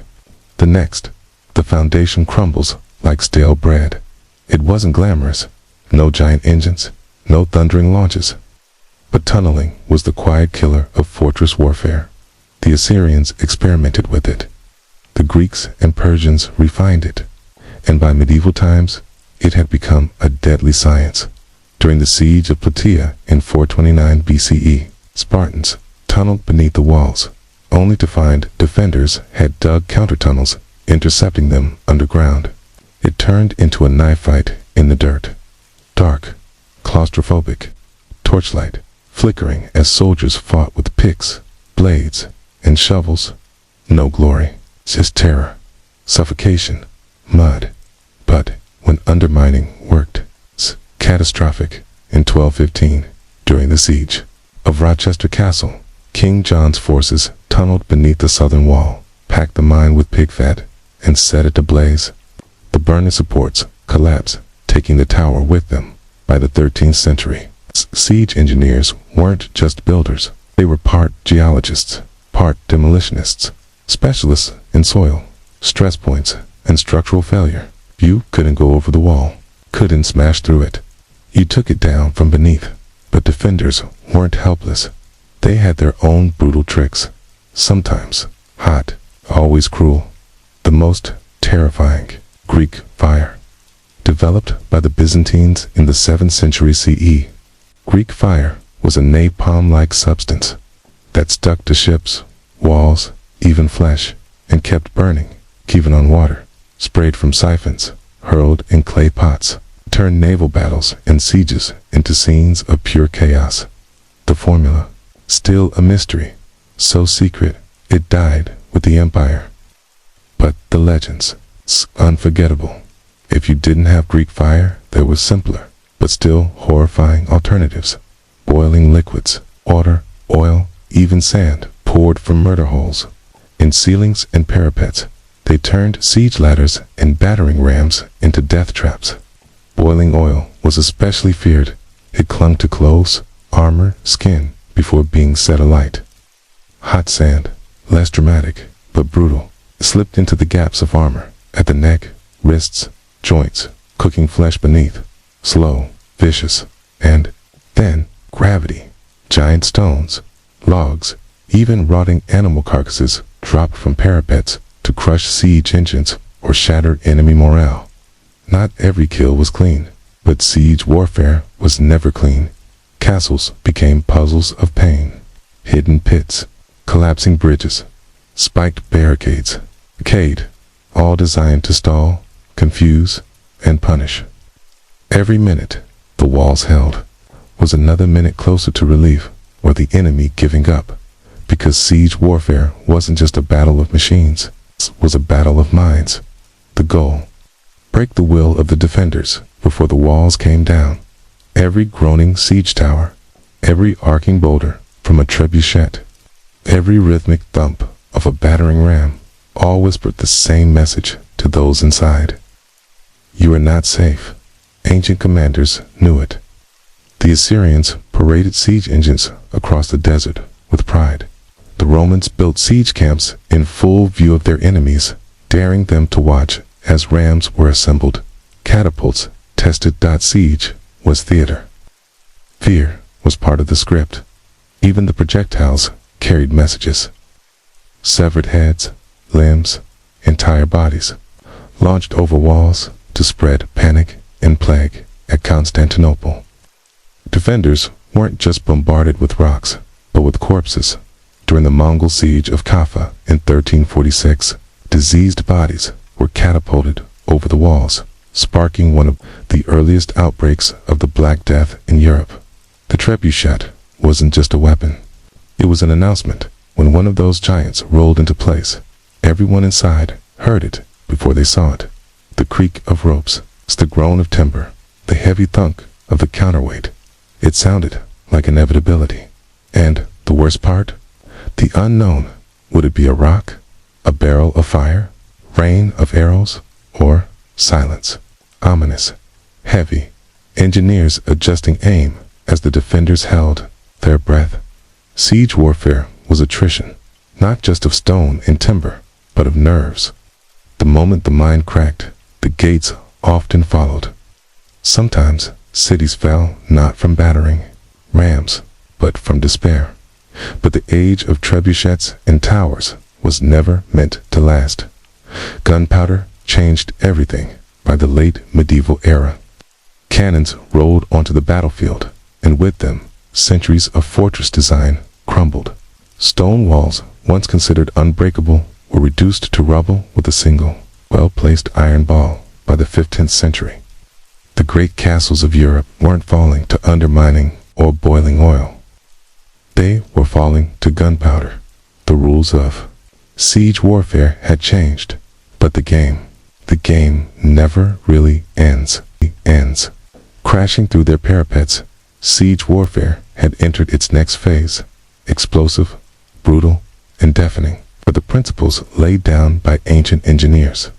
The next, the foundation crumbles like stale bread. It wasn't glamorous. No giant engines, no thundering launches. But tunneling was the quiet killer of fortress warfare. The Assyrians experimented with it. The Greeks and Persians refined it. And by medieval times, it had become a deadly science. During the siege of Plataea in 429 BCE, Spartans tunneled beneath the walls, only to find defenders had dug counter-tunnels, intercepting them underground. It turned into a knife fight in the dirt. Dark, claustrophobic, torchlight flickering as soldiers fought with picks, blades, and shovels. No glory, just terror, suffocation, mud. But when undermining worked, it's catastrophic. In 1215, during the siege of Rochester Castle, King John's forces tunneled beneath the southern wall, packed the mine with pig fat, and set it ablaze. The burning supports collapsed, taking the tower with them. By the 13th century, siege engineers weren't just builders, They were part geologists, part demolitionists, specialists in soil, stress points, and structural failure. You couldn't go over the wall, couldn't smash through it. You took it down from beneath. But defenders weren't helpless. They had their own brutal tricks. Sometimes hot, always cruel. The most terrifying, Greek fire. Developed by the Byzantines in the 7th century CE, Greek fire was a napalm-like substance that stuck to ships, walls, even flesh, and kept burning, even on water. Sprayed from siphons, hurled in clay pots, turned naval battles and sieges into scenes of pure chaos. The formula, still a mystery, so secret it died with the empire. But the legends, unforgettable. If you didn't have Greek fire, there was simpler, but still horrifying alternatives. Boiling liquids, water, oil, even sand, poured from murder holes. In ceilings and parapets, they turned siege ladders and battering rams into death traps. Boiling oil was especially feared. It clung to clothes, armor, skin, before being set alight. Hot sand, less dramatic, but brutal, slipped into the gaps of armor, at the neck, wrists, joints, cooking flesh beneath. Slow, vicious, and then gravity. Giant stones, logs, even rotting animal carcasses dropped from parapets to crush siege engines or shatter enemy morale. Not every kill was clean, but siege warfare was never clean. Castles became puzzles of pain. Hidden pits, collapsing bridges, spiked barricades, all designed to stall, confuse, and punish. Every minute the walls held was another minute closer to relief or the enemy giving up, because siege warfare wasn't just a battle of machines, it was a battle of minds. The goal: break the will of the defenders before the walls came down. Every groaning siege tower, every arcing boulder from a trebuchet, every rhythmic thump of a battering ram, all whispered the same message to those inside. You are not safe. Ancient commanders knew it. The Assyrians paraded siege engines across the desert with pride. The Romans built siege camps in full view of their enemies, daring them to watch as rams were assembled. Catapults tested. Siege was theater. Fear was part of the script. Even the projectiles carried messages. Severed heads, limbs, entire bodies, launched over walls to spread panic and plague at Constantinople. Defenders weren't just bombarded with rocks, but with corpses. During the Mongol siege of Kaffa in 1346, diseased bodies were catapulted over the walls, sparking one of the earliest outbreaks of the Black Death in Europe. The trebuchet wasn't just a weapon. It was an announcement. When one of those giants rolled into place, everyone inside heard it before they saw it. The creak of ropes, the groan of timber, the heavy thunk of the counterweight. It sounded like inevitability. And the worst part? The unknown. Would it be a rock, a barrel of fire, rain of arrows, or silence? Ominous, heavy, engineers adjusting aim as the defenders held their breath. Siege warfare was attrition, not just of stone and timber, but of nerves. The moment the mine cracked, the gates often followed. Sometimes cities fell not from battering rams, but from despair. But the age of trebuchets and towers was never meant to last. Gunpowder changed everything by the late medieval era. Cannons rolled onto the battlefield, and with them, centuries of fortress design crumbled. Stone walls, once considered unbreakable, were reduced to rubble with a single, well-placed iron ball by the 15th century. The great castles of Europe weren't falling to undermining or boiling oil. They were falling to gunpowder. The rules of siege warfare had changed, but the game never really ends. Crashing through their parapets, siege warfare had entered its next phase, explosive, brutal, and deafening. But the principles laid down by ancient engineers,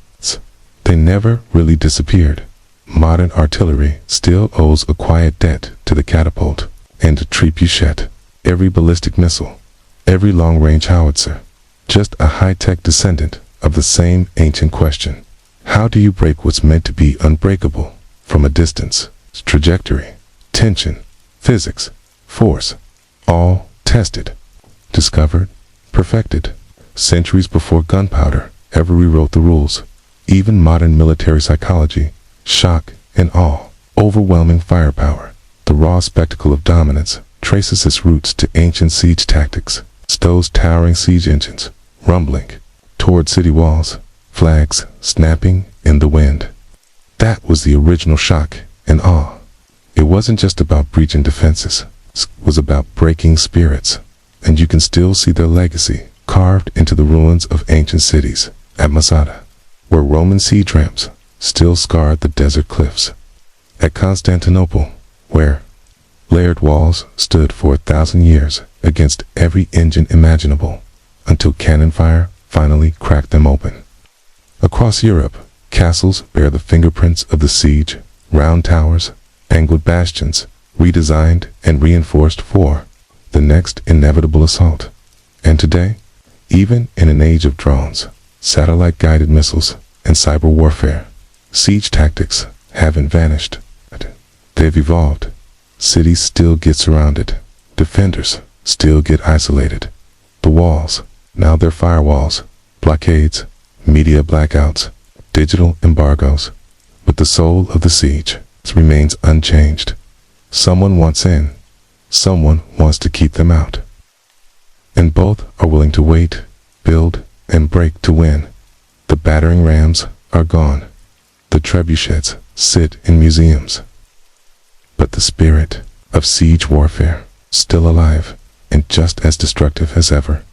they never really disappeared. Modern artillery still owes a quiet debt to the catapult and trebuchet. every ballistic missile, every long-range howitzer, just a high-tech descendant of the same ancient question. How do you break what's meant to be unbreakable from a distance? Trajectory, tension, physics, force, all tested, discovered, perfected, centuries before gunpowder ever rewrote the rules. Even modern military psychology, shock and awe, overwhelming firepower, the raw spectacle of dominance, traces its roots to ancient siege tactics. Those towering siege engines, rumbling toward city walls, flags snapping in the wind. That was the original shock and awe. It wasn't just about breaching defenses. It was about breaking spirits. And you can still see their legacy carved into the ruins of ancient cities. At Masada, where Roman siege ramps still scarred the desert cliffs. At Constantinople, where layered walls stood for 1,000 years against every engine imaginable, until cannon fire finally cracked them open. Across Europe, castles bear the fingerprints of the siege, round towers, angled bastions, redesigned and reinforced for the next inevitable assault. And today, even in an age of drones, satellite-guided missiles, and cyber warfare, siege tactics haven't vanished. They've evolved. Cities still get surrounded. Defenders still get isolated. The walls, now they're firewalls, blockades, media blackouts, digital embargoes. But the soul of the siege remains unchanged. Someone wants in. Someone wants to keep them out. And both are willing to wait, build, and break to win. The battering rams are gone. The trebuchets sit in museums. But the spirit of siege warfare, still alive and just as destructive as ever.